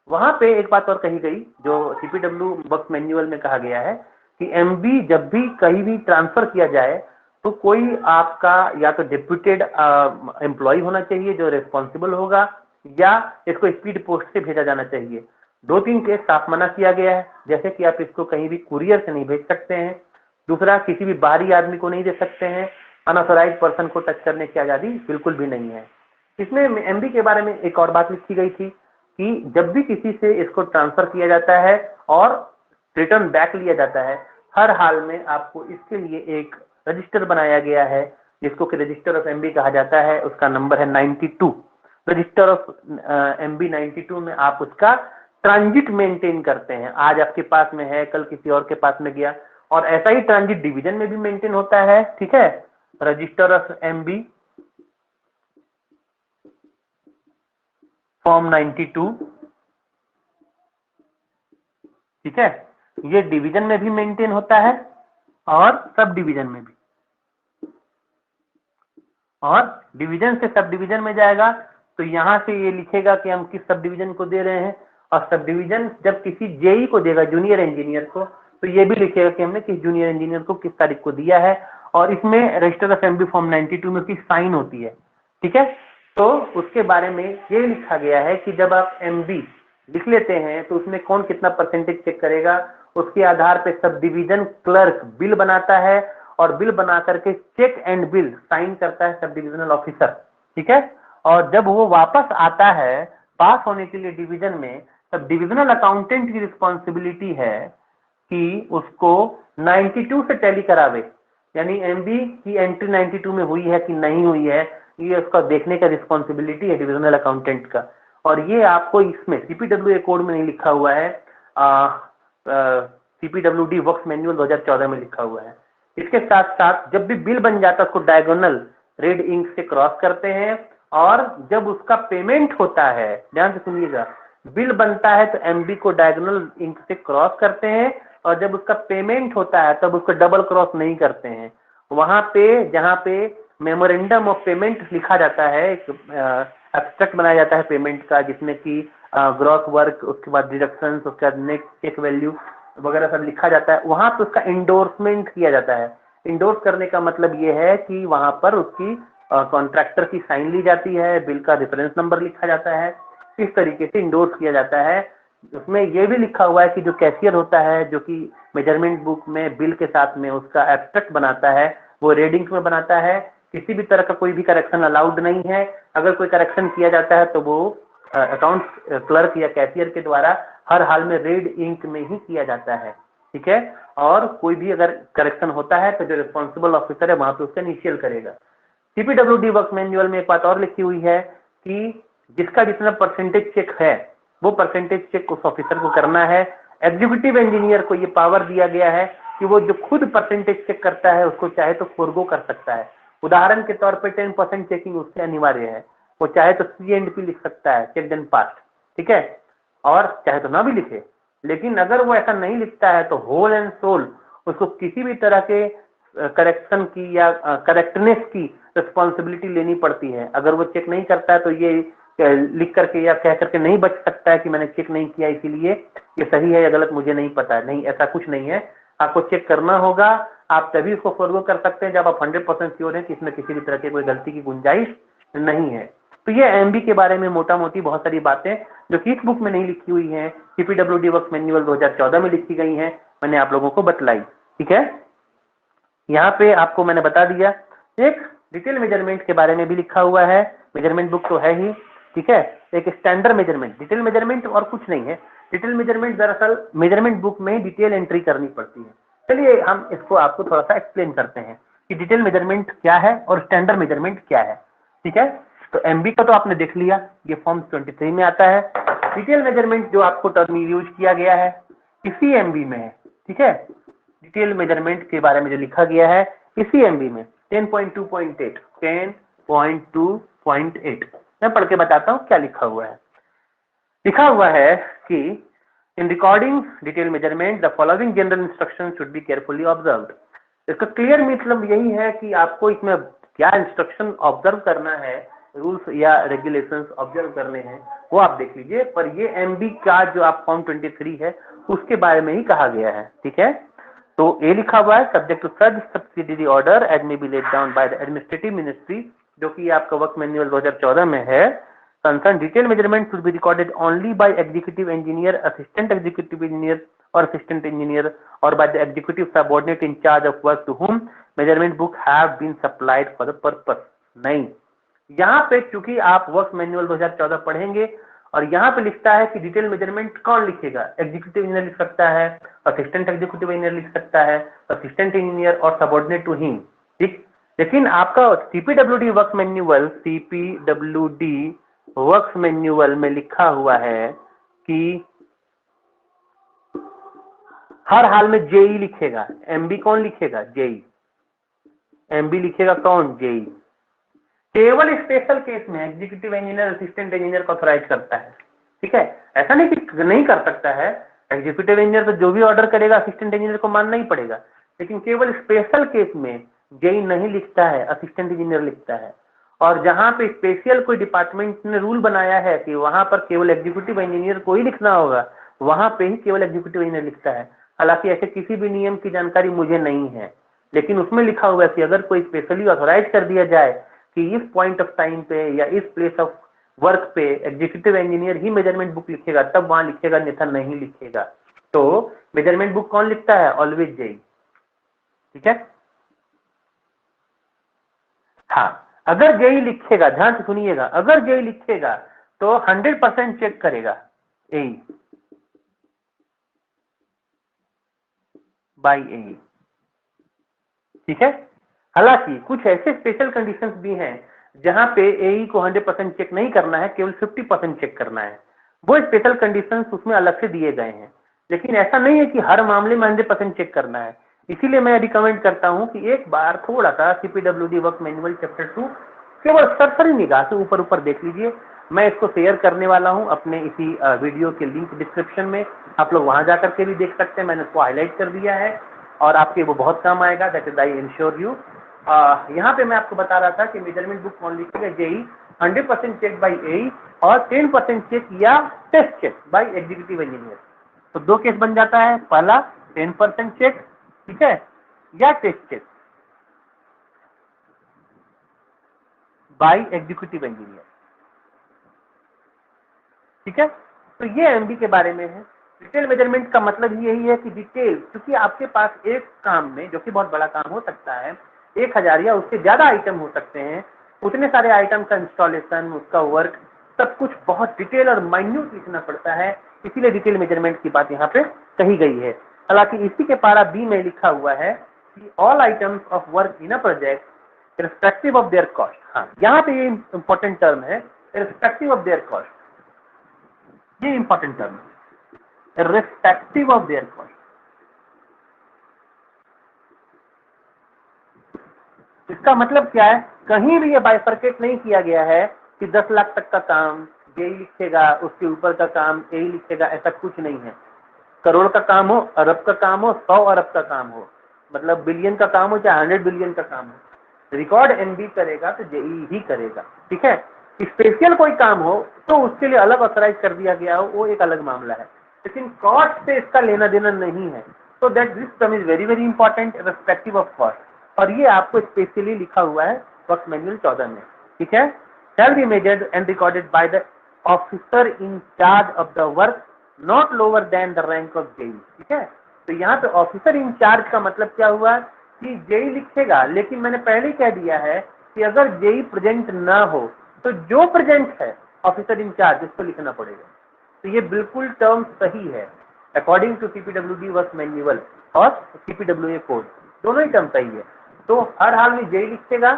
वहां पे एक बात और कही गई जो सीपीडब्ल्यू वर्क मैनुअल में कहा गया है कि एमबी जब भी कहीं भी ट्रांसफर किया जाए तो कोई आपका या तो डिप्यूटेड एम्प्लॉय होना चाहिए जो रिस्पॉन्सिबल होगा, या इसको स्पीड पोस्ट से भेजा जाना चाहिए। 2-3 केस साफ मना किया गया है, जैसे कि आप इसको कहीं भी कुरियर से नहीं भेज सकते हैं। दूसरा, किसी भी बाहरी आदमी को नहीं दे सकते हैं। अनऑथराइज्ड पर्सन को टच करने की आजादी बिल्कुल भी नहीं है। इसमें एमबी के बारे में एक और बात लिखी गई थी कि जब भी किसी से इसको ट्रांसफर किया जाता है और रिटर्न बैक लिया जाता है, हर हाल में आपको इसके लिए एक रजिस्टर बनाया गया है जिसको कि रजिस्टर ऑफ एमबी कहा जाता है। उसका नंबर है 92। रजिस्टर ऑफ एमबी 92 में आप उसका ट्रांजिट मेंटेन करते हैं। आज आपके पास में है, कल किसी और के पास में गया, और ऐसा ही ट्रांजिट डिवीजन में भी मेंटेन होता है, ठीक है। रजिस्टर ऑफ एमबी फॉर्म 92, ठीक है, ये डिवीजन में भी मेंटेन होता है और सब डिवीजन में भी, और डिवीजन से सब डिवीजन में जाएगा तो यहां से ये लिखेगा कि हम किस सब डिवीजन को दे रहे हैं, और सब डिवीजन जब किसी जेई को देगा, जूनियर इंजीनियर को, तो ये भी लिखेगा कि हमने किस जूनियर इंजीनियर को किस तारीख को दिया है, और इसमें रजिस्टर ऑफ एमबी फॉर्म 92 में उसकी साइन होती है, ठीक है। तो उसके बारे में ये लिखा गया है कि जब आप एमबी लिख लेते हैं तो उसमें कौन कितना परसेंटेज चेक करेगा, उसके आधार पे सब डिवीजन क्लर्क बिल बनाता है, और बिल बना करके चेक एंड बिल साइन करता है सब डिविजनल ऑफिसर, ठीक है। और जब वो वापस आता है पास होने के लिए डिवीजन में, तब डिविजनल अकाउंटेंट की रिस्पॉन्सिबिलिटी है कि उसको 92 से टैली करावे, यानी एमबी की एंट्री 92 में हुई है कि नहीं हुई है, ये उसका देखने का रिस्पॉन्सिबिलिटी है डिविजनल अकाउंटेंट का। और ये आपको इसमें सीपीडब्ल्यूए कोड में नहीं लिखा हुआ है, सीपीडब्ल्यूडी वर्क्स मैनुअल 2014 में लिखा हुआ है। इसके साथ साथ जब भी बिल बन जाता है उसको डायगोनल रेड इंक से क्रॉस करते हैं, और जब उसका पेमेंट होता है, ध्यान से सुनिएगा, बिल बनता है तो एमबी को डायगोनल इंक से क्रॉस करते हैं, और जब उसका पेमेंट होता है तब उसको डबल क्रॉस नहीं करते हैं। वहां पे जहां पे मेमोरेंडम ऑफ पेमेंट लिखा जाता है, एक एब्स्ट्रैक्ट बनाया जाता है पेमेंट का, जिसमें कि ग्रॉस वर्क, उसके बाद डिडक्शंस, उसके बाद नेट चेक वैल्यू वगैरह सब लिखा जाता है, वहां पे उसका इंडोर्समेंट किया जाता है। इंडोर्स करने का मतलब ये है कि वहां पर उसकी कॉन्ट्रैक्टर की साइन ली जाती है, बिल का रेफरेंस नंबर लिखा जाता है, इस तरीके से इंडोर्स किया जाता है। उसमें यह भी लिखा हुआ है कि जो कैशियर होता है, जो कि मेजरमेंट बुक में बिल के साथ में उसका एब्स्ट्रैक्ट बनाता है, वो रेडिंग्स में बनाता है, किसी भी तरह का कोई भी करेक्शन अलाउड नहीं है। अगर कोई करेक्शन किया जाता है तो वो अकाउंट क्लर्क या कैशियर के द्वारा हर हाल में रेड इंक में ही किया जाता है, ठीक है। और कोई भी अगर करेक्शन होता है तो जो रिस्पॉन्सिबल ऑफिसर है वहां पे उसका इनिशियल करेगा। सीपीडब्ल्यूडी वर्क मैनुअल में एक बात और लिखी हुई है कि जिसका जितना परसेंटेज चेक है वो परसेंटेज चेक उस ऑफिसर को करना है। एग्जीक्यूटिव इंजीनियर को ये पावर दिया गया है कि वो जो खुद परसेंटेज चेक करता है उसको चाहे तो फोरगो कर सकता है। उदाहरण के तौर पे 10% चेकिंग उससे अनिवार्य है, वो चाहे तो CNP लिख सकता है, चेक एंड पास, ठीक है, और चाहे तो ना भी लिखे। लेकिन अगर वो ऐसा नहीं लिखता है तो होल एंड सोल उसको किसी भी तरह के करेक्शन की या करेक्टनेस की रिस्पॉन्सिबिलिटी लेनी पड़ती है। अगर वो चेक नहीं करता है तो ये लिख करके या कह करके नहीं बच सकता है कि मैंने चेक नहीं किया इसीलिए ये सही है या गलत मुझे नहीं पता है। नहीं, ऐसा कुछ नहीं है, आपको चेक करना होगा। आप तभी उसको फॉरगो कर सकते हैं जब आप 100% श्योर हैं कि इसमें किसी भी तरह की कोई गलती की गुंजाइश नहीं है। तो ये एमबी के बारे में मोटा मोटी बहुत सारी बातें जो कि इस बुक में नहीं लिखी हुई हैं, सीपीडब्ल्यूडी वर्क्स मैनुअल 2014 में लिखी गई हैं, मैंने आप लोगों को बतलाई, ठीक है। यहाँ पे आपको मैंने बता दिया। एक डिटेल मेजरमेंट के बारे में भी लिखा हुआ है, मेजरमेंट बुक तो है ही, ठीक है। एक स्टैंडर्ड मेजरमेंट, डिटेल मेजरमेंट और कुछ नहीं है। डिटेल मेजरमेंट दरअसल मेजरमेंट बुक में डिटेल एंट्री करनी पड़ती है। चलिए हम इसको आपको थोड़ा सा एक्सप्लेन करते हैं कि डिटेल मेजरमेंट क्या है और स्टैंडर्ड मेजरमेंट क्या है, ठीक है। तो एमबी का तो आपने देख लिया, ये फॉर्म 23 में आता है। डिटेल मेजरमेंट जो आपको टर्म यूज किया गया है इसी एमबी में है, ठीक है। डिटेल मेजरमेंट के बारे में जो लिखा गया है इसी एमबी में 10.2.8 10.2.8 मैं पढ़ के बताता हूँ क्या लिखा हुआ है। लिखा हुआ है कि in recording detail measurement the following general instruction should be carefully observed. इसका क्लियर मतलब यही है कि आपको इसमें क्या इंस्ट्रक्शन ऑब्जर्व करना है, रूल्स या रेगुलेशंस ऑब्जर्व करने हैं वो आप देख लीजिए। पर ये एमबी का जो आप फॉर्म 23 है उसके बारे में ही कहा गया है, ठीक है। तो ए लिखा हुआ है subject to such subsidiary order as may be laid down by the administrative ministry, जो कि आपका वर्क मैनुअल 2014 में है। Concern detail measurement should be recorded only by executive engineer, assistant executive engineer और असिस्टेंट इंजीनियर और by the executive subordinate in charge of work to whom measurement book have been supplied for the purpose. नहीं, यहाँ पे चूंकि आप work manual 2014 पढ़ेंगे और यहाँ पे लिखता है कि डिटेल मेजरमेंट कौन लिखेगा, एग्जीक्यूटिव इंजीनियर लिख सकता है, असिस्टेंट एग्जीक्यूटिव इंजीनियर लिख सकता है, असिस्टेंट इंजीनियर और सबऑर्डिनेट टू हिम, ठीक। लेकिन आपका CPWD work manual, CPWD works manual में लिखा हुआ है कि हर हाल में जेई लिखेगा, एमबी कौन लिखेगा, जेई। एमबी लिखेगा कौन, जेई। केवल स्पेशल केस में एग्जीक्यूटिव इंजीनियर असिस्टेंट इंजीनियर को ऑथराइज करता है, ठीक है। ऐसा नहीं कि नहीं कर सकता है, एग्जीक्यूटिव इंजीनियर तो जो भी ऑर्डर करेगा असिस्टेंट इंजीनियर को मानना ही पड़ेगा, लेकिन केवल स्पेशल केस में जेई नहीं लिखता है, असिस्टेंट इंजीनियर लिखता है। और जहां पे स्पेशल कोई डिपार्टमेंट ने रूल बनाया है कि वहां पर केवल एग्जीक्यूटिव इंजीनियर को ही लिखना होगा, वहां पे ही केवल एग्जीक्यूटिव इंजीनियर लिखता है। हालांकि ऐसे किसी भी नियम की जानकारी मुझे नहीं है, लेकिन उसमें लिखा हुआ है कि अगर कोई स्पेशली ऑथोराइज कर दिया जाए कि इस पॉइंट ऑफ टाइम पे या इस प्लेस ऑफ वर्क पे एग्जीक्यूटिव इंजीनियर ही मेजरमेंट बुक लिखेगा, तब वहां लिखेगा, अन्यथा नहीं लिखेगा। तो मेजरमेंट बुक कौन लिखता है? ऑलवेज जेई, ठीक है। हाँ, अगर जेई लिखेगा, ध्यान से सुनिएगा, अगर जेई लिखेगा तो 100% चेक करेगा एई बाय एई, ठीक है। हालांकि कुछ ऐसे स्पेशल कंडीशंस भी हैं जहां पे एई को 100% चेक नहीं करना है, केवल 50% चेक करना है। वो स्पेशल कंडीशंस उसमें अलग से दिए गए हैं, लेकिन ऐसा नहीं है कि हर मामले में 100% चेक करना है। इसीलिए मैं रिकमेंड करता हूं कि एक बार थोड़ा सा सीपीडब्ल्यूडी वर्क मैनुअल चैप्टर 2 केवल सरसरी निगाह से ऊपर ऊपर देख लीजिए। मैं इसको शेयर करने वाला हूं अपने इसी वीडियो के लिंक डिस्क्रिप्शन में, आप लोग वहां जाकर के भी देख सकते हैं। मैंने उसको हाईलाइट कर दिया है और आपके वो बहुत काम आएगा, that is I ensure you. यहाँ पे मैं आपको बता रहा था कि मेजरमेंट बुक कौन लिखेगा? जेई, 100% चेक बाय एई और 10% चेक या test check by executive engineer. तो दो केस बन जाता है, पहला 10% चेक, ठीक है, या test check by executive engineer, ठीक है। तो ये एमबी के बारे में है। डिटेल मेजरमेंट का मतलब ही यही है कि डिटेल, क्योंकि आपके पास एक काम में, जो कि बहुत बड़ा काम हो सकता है, 1000 या उससे ज्यादा आइटम हो सकते हैं, उतने सारे आइटम का इंस्टॉलेशन, उसका वर्क, सब कुछ बहुत डिटेल और माइन्यूट लिखना पड़ता है। इसीलिए डिटेल मेजरमेंट की बात यहाँ पे कही गई है। हालांकि इसी के पारा बी में लिखा हुआ है कि all items of work in a project respective of their cost. हाँ, यहाँ पे ये इंपॉर्टेंट टर्म है, रिस्पेक्टिव ऑफ देयर कॉस्ट, ये इंपॉर्टेंट टर्म है, रिस्पेक्टिव ऑफ देयर कॉस्ट। इसका मतलब क्या है? कहीं भी ये बाइफरकेट नहीं किया गया है कि 10 लाख तक का काम जेई लिखेगा, उसके ऊपर का काम एई लिखेगा, ऐसा कुछ नहीं है। करोड़ का काम हो, अरब का काम हो, 100 अरब का काम हो, मतलब बिलियन का काम हो चाहे 100 बिलियन का काम हो, रिकॉर्ड एमबी करेगा तो जेई ही करेगा, ठीक है। स्पेशल कोई काम हो तो उसके लिए अलग ऑथराइज कर दिया गया हो, वो एक अलग मामला है, लेकिन कॉस्ट से इसका लेना देना नहीं है। तो that this term is very very important, respective of cost, और ये आपको स्पेशली लिखा हुआ है वर्क मैनुअल 14 में, ठीक है। Shall be measured and recorded by the officer in charge of the work not lower than the rank of JE, ठीक है। तो यहाँ पे ऑफिसर इंचार्ज का मतलब क्या हुआ कि जेई लिखेगा, लेकिन मैंने पहले ही कह दिया है कि अगर जेई प्रेजेंट ना हो तो जो प्रेजेंट है ऑफिसर इंचार्ज, उसको लिखना पड़ेगा। तो ये बिल्कुल टर्म सही है according to CPWD work manual और सीपीडब्ल्यूए कोड, दोनों ही टर्म सही है। तो हर हाल में जेई लिखेगा,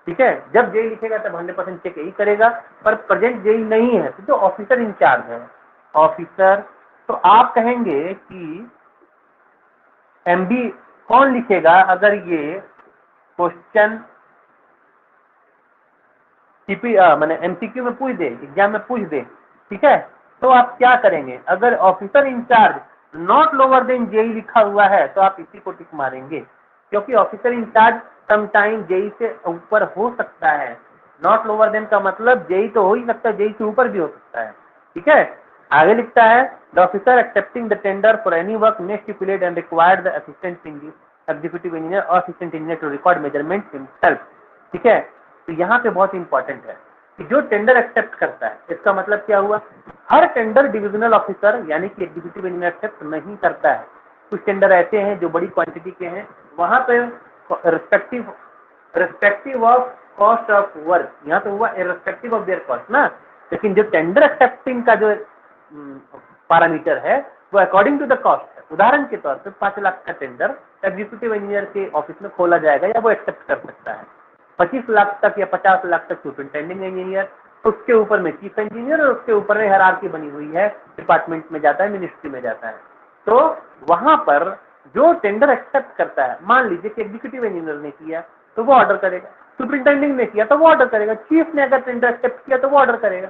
ठीक है। जब जेई लिखेगा तब 100% चेक यही करेगा, पर प्रेजेंट जेई नहीं है तो जो ऑफिसर इंचार्ज है, ऑफिसर, तो आप कहेंगे कि एमबी कौन लिखेगा अगर ये क्वेश्चन सीपी मैंने एमसीक्यू में पूछ दे, एग्जाम में पूछ दे, ठीक है। तो आप क्या करेंगे? अगर officer in charge not lower than JE लिखा हुआ है तो आप इसी को टिक मारेंगे, क्योंकि ऑफिसर इंचार्ज समटाइम जेई से ऊपर हो सकता है। नॉट लोअर देन का मतलब जेई तो हो ही सकता है, जेई से ऊपर भी हो सकता है, ठीक है। आगे लिखता है the officer accepting the tender for any work may stipulate and required the assistant executive engineer और assistant engineer to record measurement himself, ठीक है। तो यहाँ पे बहुत इंपॉर्टेंट है कि जो टेंडर एक्सेप्ट करता है, इसका मतलब क्या हुआ? हर टेंडर डिविजनल ऑफिसर यानी कि एग्जीक्यूटिव इंजीनियर एक्सेप्ट नहीं करता है। कुछ टेंडर ऐसे हैं जो बड़ी क्वांटिटी के हैं, वहां पे respective of cost of work, यहाँ तो हुआ इररिस्पेक्टिव ऑफ देयर कॉस्ट ना, लेकिन जो टेंडर एक्सेप्टिंग का जो पैरामीटर है वो अकॉर्डिंग टू द कॉस्ट है। उदाहरण के तौर पे 5 लाख का टेंडर एग्जीक्यूटिव इंजीनियर के ऑफिस में खोला जाएगा या वो एक्सेप्ट कर सकता है। 25 लाख तक या 50 लाख तक सुपरिटेंडिंग इंजीनियर, उसके ऊपर में चीफ इंजीनियर और उसके ऊपर में हायरार्की बनी हुई है, डिपार्टमेंट में जाता है, मिनिस्ट्री में जाता है। तो वहां पर जो टेंडर एक्सेप्ट करता है, मान लीजिए कि एग्जीक्यूटिव इंजीनियर ने किया तो वो ऑर्डर करेगा सुपरिटेंडेंट ने किया तो वो ऑर्डर करेगा, चीफ ने अगर टेंडर एक्सेप्ट किया तो वो ऑर्डर करेगा।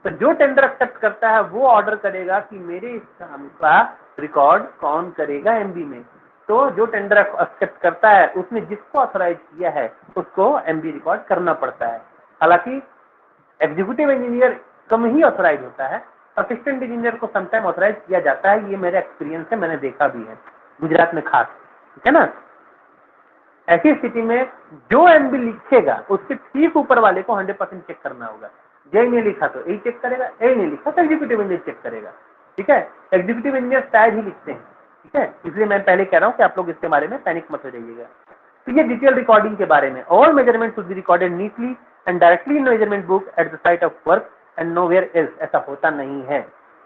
तो जो टेंडर एक्सेप्ट करता है वो ऑर्डर करेगा कि मेरे इस काम का रिकॉर्ड कौन करेगा एमबी में। तो जो टेंडर एक्सेप्ट करता है उसने जिसको ऑथराइज किया है उसको एमबी रिकॉर्ड करना पड़ता है। हालांकि एग्जीक्यूटिव इंजीनियर कम ही ऑथराइज होता है, असिस्टेंट इंजीनियर को समटाइम ऑथराइज किया जाता है, ये मेरा एक्सपीरियंस है, मैंने देखा भी है गुजरात में खास, ठीक है ना। ऐसी स्थिति में जो एमबी लिखेगा उसके ठीक ऊपर वाले को 100% चेक करना होगा। जे ने लिखा तो ए चेक करेगा, ए ने लिखा तो एग्जीक्यूटिव इंजीनियर चेक करेगा, ठीक है। एग्जीक्यूटिव इंजीनियर शायद ही लिखते हैं, ठीक है, इसलिए मैं पहले कह रहा हूँ कि आप लोग इसके बारे में पैनिक मत हो जाइएगा। तो ये डिटेल रिकॉर्डिंग के बारे में, all measurement should be recorded neatly and directly in measurement book at the site of work and nowhere else. ऐसा होता नहीं है,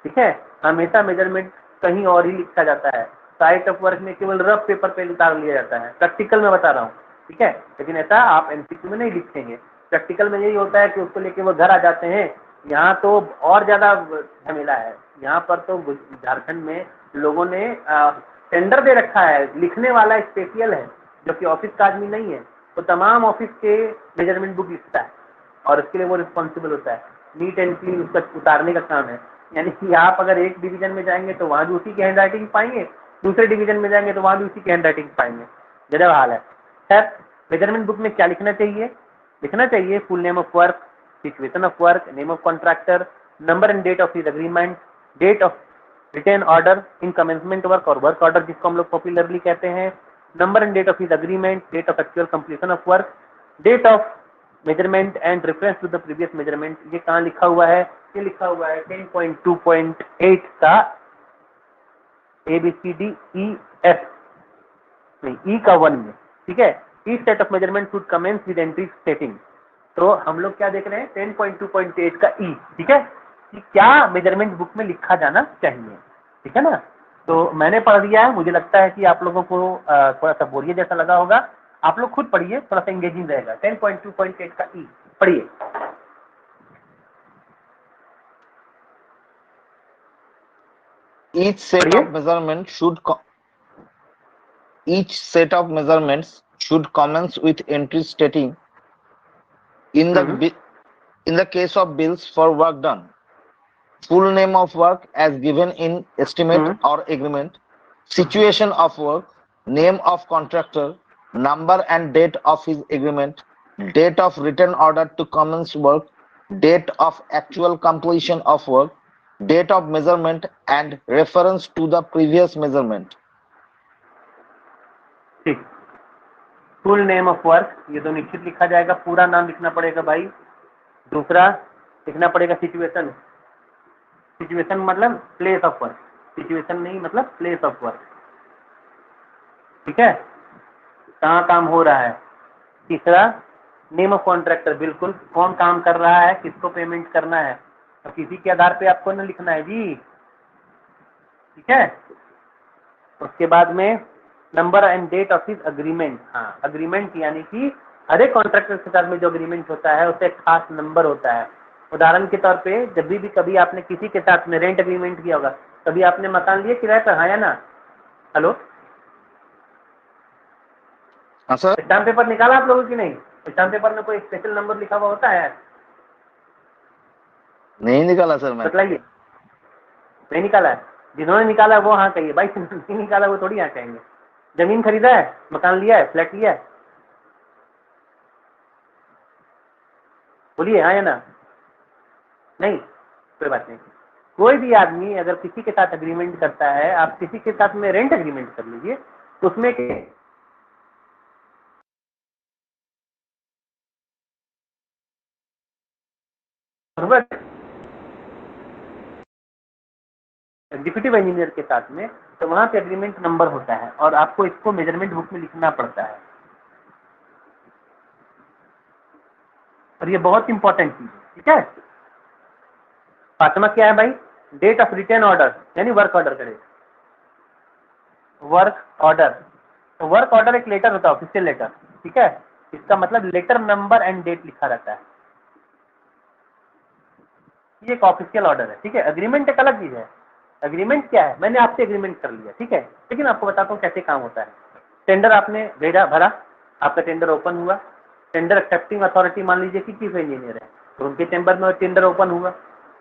ठीक है। हमेशा मेजरमेंट कहीं और ही लिखा जाता है, साइट ऑफ वर्क में केवल रफ पेपर पे उतार लिया जाता है, प्रैक्टिकल में बता रहा हूँ, ठीक है। लेकिन ऐसा आप एमसीक्यू में नहीं लिखेंगे। प्रैक्टिकल में यही होता है कि उसको लेके वो घर आ जाते हैं। यहाँ तो और ज्यादा झमेला है, यहाँ पर तो झारखंड में लोगों ने टेंडर दे रखा है, लिखने वाला स्पेशल है जो कि ऑफिस का आदमी नहीं है, तो तमाम ऑफिस के मेजरमेंट बुक लिखता है और उसके लिए वो रिस्पॉन्सिबल होता है। नीट एंड क्लीन उसका उतारने का काम है। यानी कि आप अगर एक डिवीजन में जाएंगे तो वहाँ भी उसी की हैंड राइटिंग पाएंगे, दूसरे डिवीजन में जाएंगे तो वहाँ भी उसी की हैंड राइटिंग पाएंगे। गजब हाल है। खैर, मेजरमेंट बुक में क्या लिखना चाहिए? लिखना चाहिए full name of work, situation of work, name of contractor, number and date of his agreement, date of written order in commencement work और वर्क ऑर्डर जिसको हम लोग पॉपुलरली कहते हैं, number and date of his agreement, date of actual completion of work, date of measurement and reference to the previous measurement. ये कहाँ लिखा हुआ है? ये लिखा हुआ है 10.2.8 का ABCDEF नहीं, ई का 1 में, ठीक है। Each set of measurement should commence with entry stating. तो हम लोग क्या देख रहे हैं? 10.2.8 का ई, ठीक है, कि क्या मेजरमेंट बुक में लिखा जाना चाहिए, ठीक है ना। तो मैंने पढ़ दिया है, मुझे लगता है कि आप लोगों को थोड़ा सा बोरियत जैसा लगा होगा। आप लोग खुद पढ़िए, थोड़ा सा एंगेजिंग रहेगा। 10.2.8 का ई पढ़िए। Each set of measurements should commence with entry stating in the case of bills for work done, full name of work as given in estimate or agreement, situation of work, name of contractor, number and date of his agreement, date of written order to commence work, date of actual completion of work, date of measurement and reference to the previous measurement. ठीक, full name of work ये तो निश्चित लिखा जाएगा, पूरा नाम लिखना पड़ेगा भाई। दूसरा लिखना पड़ेगा सिचुएशन, सिचुएशन मतलब प्लेस ऑफ वर्क, सिचुएशन नहीं मतलब प्लेस ऑफ वर्क, ठीक है, कहाँ काम हो रहा है। तीसरा नेम ऑफ कॉन्ट्रैक्टर, बिल्कुल कौन काम कर रहा है, किसको पेमेंट करना है, तो किसी के आधार पे आपको ना लिखना है जी, ठीक है। उसके बाद में number and date of his agreement. हाँ, अग्रीमेंट यानी कि हर एक कॉन्ट्रैक्टर के साथ में जो अग्रीमेंट होता है उससे एक खास नंबर होता है। उदाहरण के तौर पे जब भी कभी आपने किसी के साथ में रेंट अग्रीमेंट किया होगा, कभी आपने मकान लिया किराए पर, हाँ या ना? हेलो, हाँ सर। स्टाम्प पेपर निकाला आप लोगों की नहीं? स्टाम्प पेपर में कोई स्पेशल नंबर लिखा हुआ होता है? नहीं निकाला सर, मैं बतलाइए। नहीं निकाला है? जिन्होंने निकाला वो हाँ कहिए भाई, नहीं निकाला वो थोड़ी हाँ कहेंगे। जमीन खरीदा है, मकान लिया है, फ्लैट लिया है, बोलिए हाँ या ना? नहीं, कोई बात नहीं। कोई भी आदमी अगर किसी के साथ अग्रीमेंट करता है, आप किसी के साथ में रेंट अग्रीमेंट कर लीजिए, उसमें एग्जीक्यूटिव इंजीनियर के साथ में, तो वहां पे एग्रीमेंट नंबर होता है और आपको इसको मेजरमेंट बुक में लिखना पड़ता है। और ये बहुत इंपॉर्टेंट चीज है, ठीक है। पांचवा क्या है भाई? डेट ऑफ रिटेन ऑर्डर, यानी वर्क ऑर्डर करे। वर्क ऑर्डर, तो वर्क ऑर्डर एक लेटर होता है, ऑफिशियल लेटर, ठीक है। इसका मतलब लेटर नंबर एंड डेट लिखा रहता है, ये एक ऑफिशियल ऑर्डर है, ठीक है। एग्रीमेंट एक अलग चीज है। एग्रीमेंट क्या है? मैंने आपसे एग्रीमेंट कर लिया, ठीक है, लेकिन आपको बताता हूँ कैसे काम होता है। टेंडर आपने भेजा, भरा, आपका टेंडर ओपन हुआ, टेंडर एक्सेप्टिंग अथॉरिटी मान लीजिए कि चीफ इंजीनियर है, तो उनके चैम्बर में टेंडर ओपन हुआ।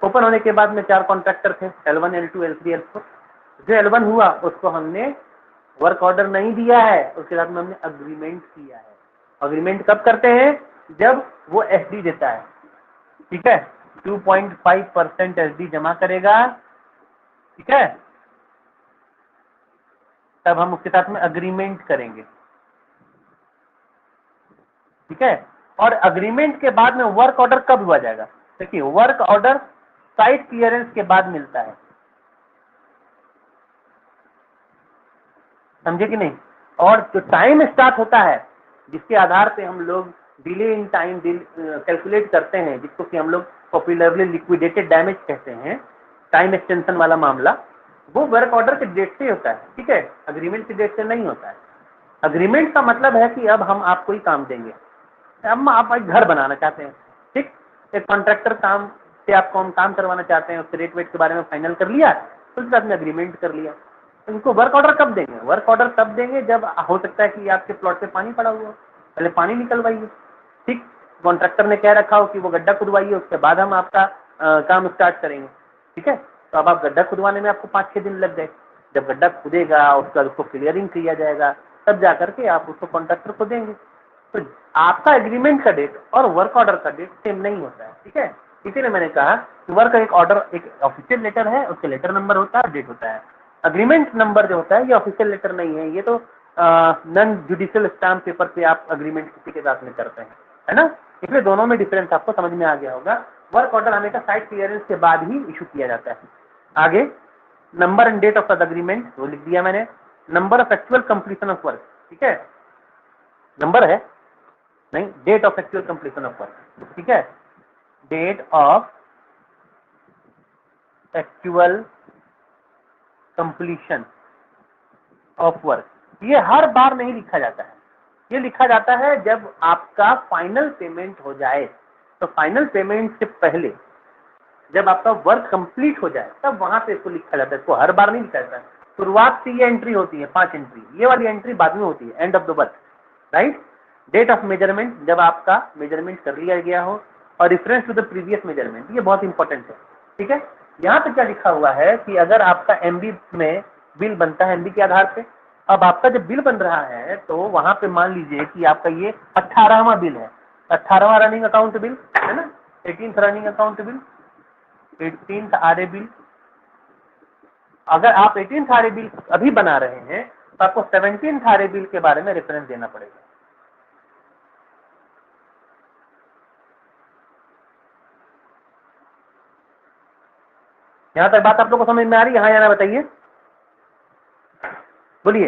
ओपन होने के बाद में 4 कॉन्ट्रैक्टर थे, L1, L2, L3, L4। जो L1 हुआ उसको हमने वर्क ऑर्डर नहीं दिया है, उसके साथ में हमने अग्रीमेंट किया है। अग्रीमेंट कब करते हैं? जब वो एसडी देता है, ठीक है, 2.5% एसडी जमा करेगा, ठीक है, तब हम उसके साथ में अग्रीमेंट करेंगे, ठीक है। और अग्रीमेंट के बाद में वर्क ऑर्डर कब हुआ जाएगा? देखिए, वर्क ऑर्डर साइट क्लियरेंस के बाद मिलता है, समझे कि नहीं? और जो टाइम स्टार्ट होता है जिसके आधार पे हम लोग डिले इन टाइम कैलकुलेट करते हैं, जिसको कि हम लोग पॉपुलरली लिक्विडेटेड डैमेज कहते हैं, टाइम एक्सटेंशन वाला मामला, वो वर्क ऑर्डर के डेट से होता है, ठीक है, अग्रीमेंट की डेट से नहीं होता है। अग्रीमेंट का मतलब है कि अब हम आपको ही काम देंगे, अब आप एक घर बनाना चाहते हैं, ठीक, एक कॉन्ट्रैक्टर काम से आपको हम काम करवाना चाहते हैं, उसके रेट वेट के बारे में फाइनल कर लिया, तो उसके बाद में अग्रीमेंट कर लिया। इनको वर्क ऑर्डर कब देंगे? वर्क ऑर्डर तब देंगे जब हो सकता है कि आपके प्लॉट पे पानी पड़ा हुआ हो, पहले पानी निकलवाइए, ठीक, कॉन्ट्रैक्टर ने कह रखा हो कि वो गड्ढा खुदवाइए, उसके बाद हम आपका काम स्टार्ट करेंगे, ठीक है। तो अब आप गड्ढा खुदवाने में आपको 5-6 दिन लग गए, जब गड्ढा खुदेगा उसका उसको क्लियरिंग किया जाएगा, तब जा करके आप उसको कॉन्ट्रैक्टर को देंगे। तो आपका एग्रीमेंट का डेट और वर्क ऑर्डर का डेट सेम नहीं होता है, ठीक है। इसीलिए मैंने कहा कि वर्क एक ऑर्डर एक ऑफिशियल लेटर है, उसके लेटर नंबर होता है, डेट होता है। अग्रीमेंट नंबर जो होता है ये ऑफिशियल लेटर नहीं है, ये तो नॉन जुडिशियल स्टैम्प पेपर पे आप अग्रीमेंट किसी के साथ में करते हैं, है ना। इसलिए दोनों में डिफरेंस आपको समझ में आ गया होगा। वर्क ऑर्डर हमेशा साइट क्लियरेंस के बाद ही इशू किया जाता है। आगे, number and date of the agreement वो लिख दिया मैंने। Number of actual completion of work, ठीक है, नंबर है नहीं, date of actual completion of work, ठीक है, date of actual completion of work. ये हर बार नहीं लिखा जाता है, ये लिखा जाता है जब आपका फाइनल पेमेंट हो जाए। तो फाइनल पेमेंट से पहले जब आपका वर्क कंप्लीट हो जाए तब वहां पे इसको लिखा जाता है, इसको हर बार नहीं लिखा जाता है। शुरुआत से ये एंट्री होती है 5 एंट्री, ये वाली एंट्री बाद में होती है, end of the work, right. Date of measurement, जब आपका मेजरमेंट कर लिया गया हो, और reference to the previous measurement, ये बहुत इंपॉर्टेंट है, ठीक है। यहाँ पे क्या लिखा हुआ है कि अगर आपका एमबी में बिल बनता है, एमबी के आधार पे, अब आपका जब बिल बन रहा है तो वहां पे मान लीजिए कि आपका ये 18वां बिल है, 18वां रनिंग अकाउंट बिल है ना, 18th running account bill, 18th RA bill. अगर आप 18th आरए बिल अभी बना रहे हैं तो आपको 17th आरए बिल के बारे में रेफरेंस देना पड़ेगा। यहां तक बात आप लोग को समझ में आ रही है? यहाँ आना बताइए, बोलिए,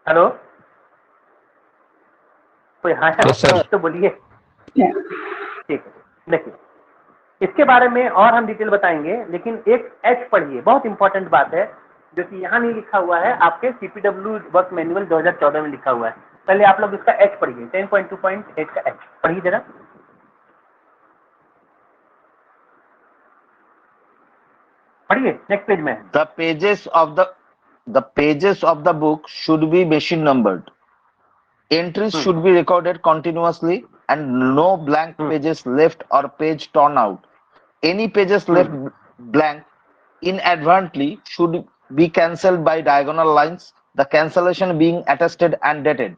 हेलो, कोई हाँ तो बोलिए, ठीक है। देखिए, इसके बारे में और हम डिटेल बताएंगे, लेकिन एक एच पढ़िए, बहुत इंपॉर्टेंट बात है जो कि यहाँ नहीं लिखा हुआ है, आपके सीपीडब्ल्यू वर्क मैनुअल 2014 में लिखा हुआ है। पहले आप लोग इसका एच पढ़िए, 10.2.8 का एच पढ़िए जरा, पढ़िए, नेक्स्ट पेज में। The pages of the book should be machine numbered. Entries should be recorded continuously and no blank pages left or page torn out. Any pages left blank inadvertently should be cancelled by diagonal lines, the cancellation being attested and dated.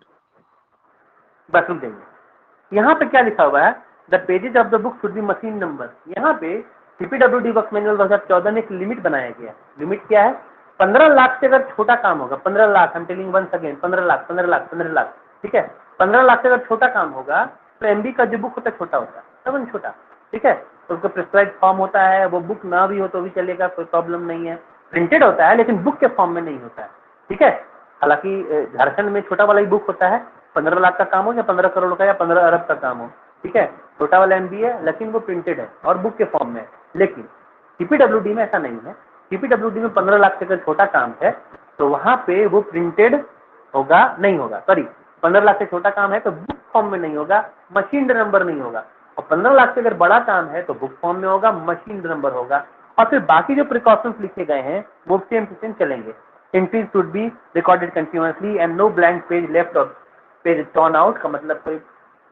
बस सुन देंगे, यहाँ पे क्या लिखा हुआ है, the pages of the book should be machine number. यहाँ पे सीपीडब्ल्यूडी वर्क मैनुअल 2014 में एक लिमिट बनाया गया। लिमिट क्या है? 15 लाख से अगर छोटा काम होगा, 15 लाख, हम telling once again, 15 lakh, 15 lakh, 15 lakh, ठीक है, 15 लाख से अगर छोटा काम होगा तो एमबी का जो बुक होता है छोटा होता है, सब छोटा, ठीक है। तो उसका प्रिस्क्राइब फॉर्म होता है, वो बुक ना भी हो तो भी चलेगा, कोई प्रॉब्लम नहीं है। प्रिंटेड होता है लेकिन बुक के फॉर्म में नहीं होता है, ठीक है। हालांकि झारखंड में छोटा वाला ही बुक होता है, 15 लाख का काम हो या 15 करोड़ का या 15 अरब का काम हो, ठीक है, छोटा वाला एमबी है लेकिन वो प्रिंटेड है और बुक के फॉर्म में है। लेकिन सीपीडब्ल्यूडी में ऐसा नहीं है। सीपीडब्ल्यूडी में 15 लाख से अगर छोटा काम है तो वहां पे वो प्रिंटेड होगा, नहीं होगा, सॉरी, 15 लाख से छोटा काम है तो बुक फॉर्म में नहीं होगा, मशीन नंबर नहीं होगा। और 15 लाख से अगर बड़ा काम है तो बुक फॉर्म में होगा, मशीन नंबर होगा। और फिर बाकी जो प्रिकॉशंस लिखे गए हैं वो सेम टू सेम चलेंगे। Entries should be recorded continuously and no blank page left और पेज टर्न आउट का मतलब कोई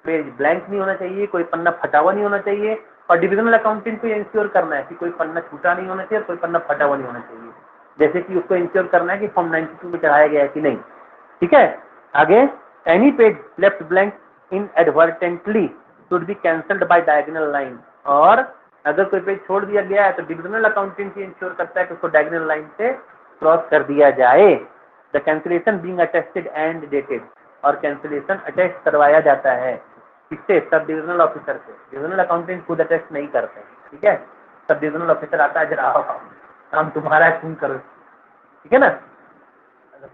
पेज ब्लैंक नहीं होना चाहिए, कोई पन्ना फटा हुआ नहीं होना चाहिए, और डिविजनल अकाउंटेंट को इंश्योर करना है कि कोई पन्ना छूटा नहीं होना चाहिए, कोई पन्ना फटा हुआ नहीं होना चाहिए। जैसे कि उसको इंश्योर करना है कि फॉर्म 92 में चढ़ाया गया है कि नहीं। ठीक है, आगे any page left blank inadvertently should be cancelled by diagonal line, और अगर कोई पेज छोड़ दिया गया है तो डिविजनल अकाउंटेंट ही इंश्योर करता है कि उसको डायगोनल लाइन से क्रॉस कर दिया जाए। The cancellation being attested and dated, और कैंसिलेशन अटेस्ट करवाया जाता है किससे? सब डिविजनल ऑफिसर से। डिविजनल अकाउंटेंट खुद अटेस्ट नहीं करते, ठीक है, सब डिविजनल ऑफिसर आता है, जरा आओ काम तुम्हारा है, तुम करो, ठीक है ना,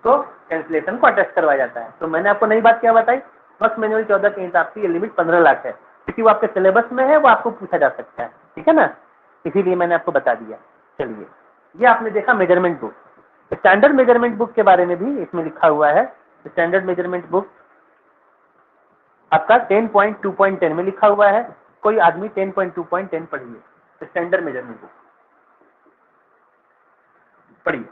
तो कैंसिलेशन को अटेस्ट करवाया जाता है। तो मैंने आपको नई बात क्या बताई? बस मैनुअल 14 के हिसाब से ये लिमिट 15 लाख है, क्योंकि वो आपके सिलेबस में है, वो आपको पूछा जा सकता है, ठीक है ना, इसीलिए मैंने आपको बता दिया। चलिए, ये आपने देखा measurement book. Standard measurement book के बारे में भी इसमें लिखा हुआ है। स्टैंडर्ड मेजरमेंट बुक आपका 10.2.10 में लिखा हुआ है। कोई आदमी 10.2.10 पढ़िए, स्टैंडर्ड मेजरमेंट बुक पढ़िए।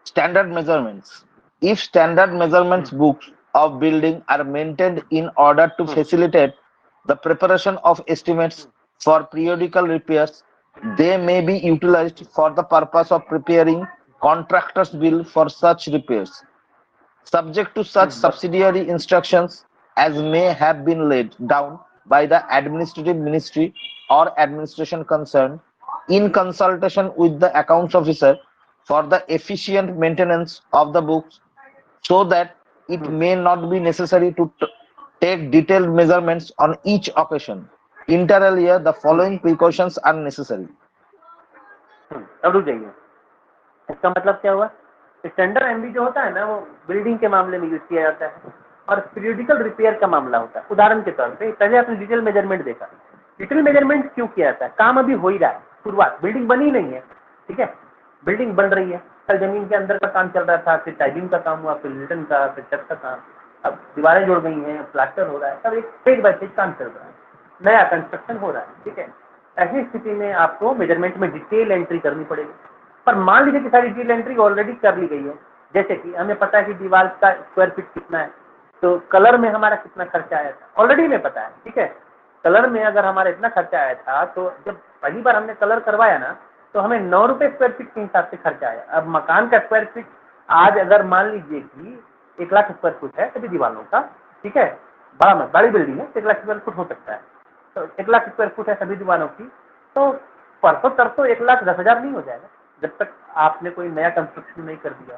Standard measurements. If standard measurements books of building are maintained in order to facilitate the preparation of estimates for periodical repairs, they may be utilized for the purpose of preparing contractors' bill for such repairs, subject to such subsidiary instructions as may have been laid down by the administrative ministry or administration concerned in consultation with the accounts officer for the efficient maintenance of the books, so that it may not be necessary to take detailed measurements on each occasion. Inter alia, the following precautions are necessary. अब रुक जाइए, इसका मतलब क्या हुआ? Standard MB जो होता है ना, वो बिल्डिंग के मामले में यूज किया जाता है, और पीरियडिकल रिपेयर का मामला होता है। उदाहरण के तौर पे पहले आपने डिटेल मेजरमेंट देखा। डिटेल मेजरमेंट क्यों किया जाता है? काम अभी हो ही रहा है, शुरुआत, बिल्डिंग बनी नहीं है, ठीक है, बिल्डिंग बन रही है, कल जमीन के अंदर का काम चल रहा था, फिर टाइलिंग का काम हुआ, फिर लिटन का, फिर छत का काम, अब दीवारें जुड़ गई हैं, प्लास्टर हो रहा है, सब एक फेज बाय फेज काम चल रहा है, नया कंस्ट्रक्शन हो रहा है, ठीक है। ऐसी स्थिति में आपको मेजरमेंट में डिटेल एंट्री करनी पड़ेगी। पर मान लीजिए कि सारी डिटेल एंट्री ऑलरेडी कर ली गई है, जैसे कि हमें पता है कि दीवार का स्क्वायर फीट कितना है, तो कलर में हमारा कितना खर्चा आया था ऑलरेडी हमें पता है, ठीक है। कलर में अगर हमारा इतना खर्चा आया था, तो जब पहली बार हमने कलर करवाया ना, तो हमें 9 रुपए स्क्वायर फीट के हिसाब से खर्चा आया। अब मकान का स्क्वायर फीट आज अगर मान लीजिए कि 1 लाख स्क्वायर फुट है सभी दीवारों का, ठीक है, बड़ी बिल्डिंग है, 1 लाख स्क्वायर फुट हो सकता है, तो 1 लाख स्क्वायर फुट है सभी दीवारों की, तो परसों तरसों 1,10,000 नहीं हो जाएगा जब तक आपने कोई नया कंस्ट्रक्शन नहीं कर दिया,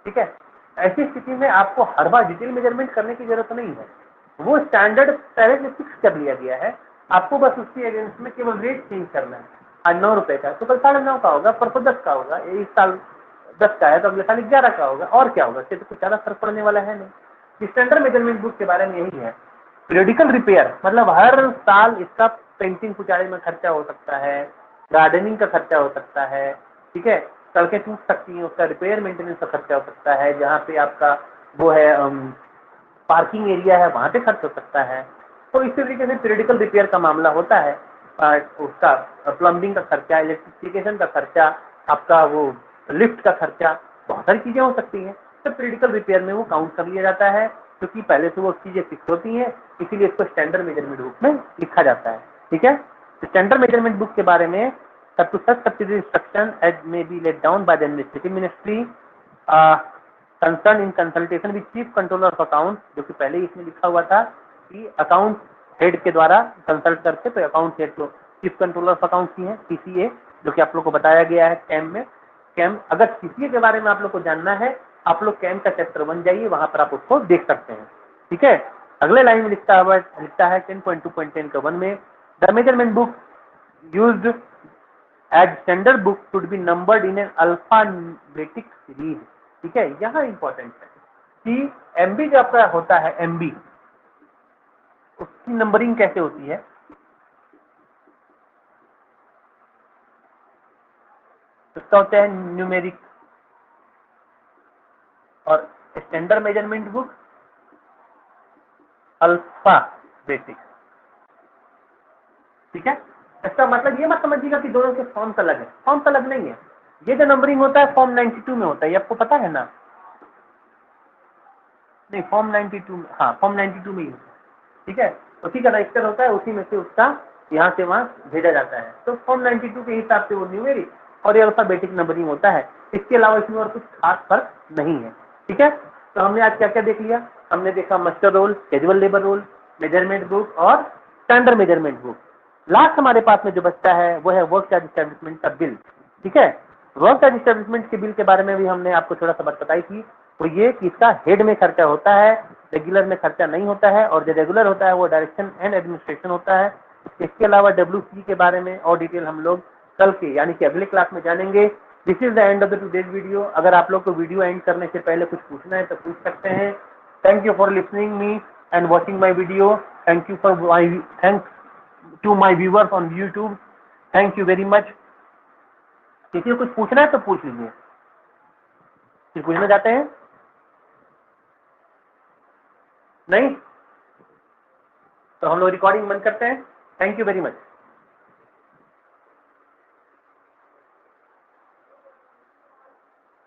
ठीक है। ऐसी स्थिति में आपको हर बार डिटेल मेजरमेंट करने की जरूरत नहीं है, वो स्टैंडर्ड पहले से फिक्स कर लिया गया है, आपको बस उसके अगेंस्ट में केवल रेट चेंज करना है। आज 9 रुपए का, तो कल 9.5 का होगा, परसों 10 का होगा, इस साल 10 का है तो अगले साल 11 का होगा, और क्या होगा, इससे तो कुछ ज्यादा फर्क पड़ने वाला है नहीं। स्टैंडर्ड मेजरमेंट बुक के बारे में यही है। पीरियडिकल रिपेयर मतलब हर साल इसका पेंटिंग पुचाई में खर्चा हो सकता है, गार्डनिंग का खर्चा हो सकता है, ठीक है, सड़कें टूट सकती हैं, उसका रिपेयर मेंटेनेंस का खर्चा हो सकता है, जहाँ पे आपका वो है पार्किंग एरिया है वहाँ पे खर्च हो सकता है। तो इस तरीके से पीरियडिकल रिपेयर का मामला होता है। उसका प्लम्बिंग का खर्चा, इलेक्ट्रिफिकेशन का खर्चा, आपका वो लिफ्ट का खर्चा, बहुत सारी चीजें हो सकती हैं, तो पीरियडिकल रिपेयर में वो काउंट कर लिया जाता है, क्योंकि पहले से वो चीजें फिक्स होती हैं, इसीलिए इसको स्टैंडर्ड मेजरमेंट बुक में लिखा जाता है, ठीक है। स्टैंडर्ड मेजरमेंट बुक के बारे में to such subsidiary instruction as may be laid down by the administrative ministry concerned in consultation with chief controller of accounts, जो कि पहले इसमें लिखा हुआ था कि अकाउंट हेड के द्वारा कंसल्ट करके, तो अकाउंट हेड तो चीफ कंट्रोलर ऑफ अकाउंट्स की है, सीसीए, जो कि आप लोग को बताया गया है कैम में। कैम, अगर सीसीए के बारे में आप लोग को जानना है, आप लोग कैम का चैप्टर 1 जाइए, वहां पर आप उसको देख सकते हैं, ठीक है। अगले लाइन में लिखता है 10.2.10 का 1 में, the measurement book used as standard book should be numbered in an alphabetic series, ठीक है। यहाँ इंपॉर्टेंट है कि एमबी जो आपका होता है, एमबी उसकी नंबरिंग कैसे होती है। उसका होता है न्यूमेरिक, और स्टैंडर्ड मेजरमेंट बुक अल्फाबेटिक, ठीक है। इसका मतलब ये मत समझिएगा कि दोनों के फॉर्म्स अलग है, फॉर्म्स अलग नहीं है। ये जो नंबरिंग होता है फॉर्म 92 में होता है, ये आपको पता है ना, नहीं, फॉर्म 92, हाँ फॉर्म 92 में ही होता है, ठीक है, उसी का रजिस्टर होता है, उसी में से उसका यहाँ से वहाँ भेजा जाता है। तो फॉर्म 92 के हिसाब से वो न्यूमेरिक और ये अल्फाबेटिक नंबरिंग होता है। इसके अलावा इसमें और कुछ खास फर्क नहीं है, ठीक है। तो हमने आज क्या क्या देख लिया? हमने देखा muster roll, casual labour roll, measurement book और स्टैंडर्ड मेजरमेंट बुक। लास्ट हमारे पास में जो बचता है वो है वर्क चार्ज एस्टेब्लिशमेंट का बिल, ठीक है। वर्क चार्ज एस्टेब्लिशमेंट के बिल के बारे में भी हमने आपको थोड़ा सा बात बताई थी। तो ये कि इसका हेड में खर्चा होता है, रेगुलर में खर्चा नहीं होता है, और जो रेगुलर होता है वो डायरेक्शन एंड एडमिनिस्ट्रेशन होता है। इसके अलावा WC के बारे में और डिटेल हम लोग कल के यानी कि अगले क्लास में जानेंगे। This is the end of the today's video. अगर आप लोग को वीडियो एंड करने से पहले कुछ पूछना है तो पूछ सकते हैं। Thank you for listening me and watching my video. Thank you for thanks to my viewers on YouTube. Thank you very much. किसी को कुछ पूछना है तो पूछ लीजिए। कुछ पूछना चाहते हैं? नहीं? तो हम लोग रिकॉर्डिंग बंद करते हैं। Thank you very much.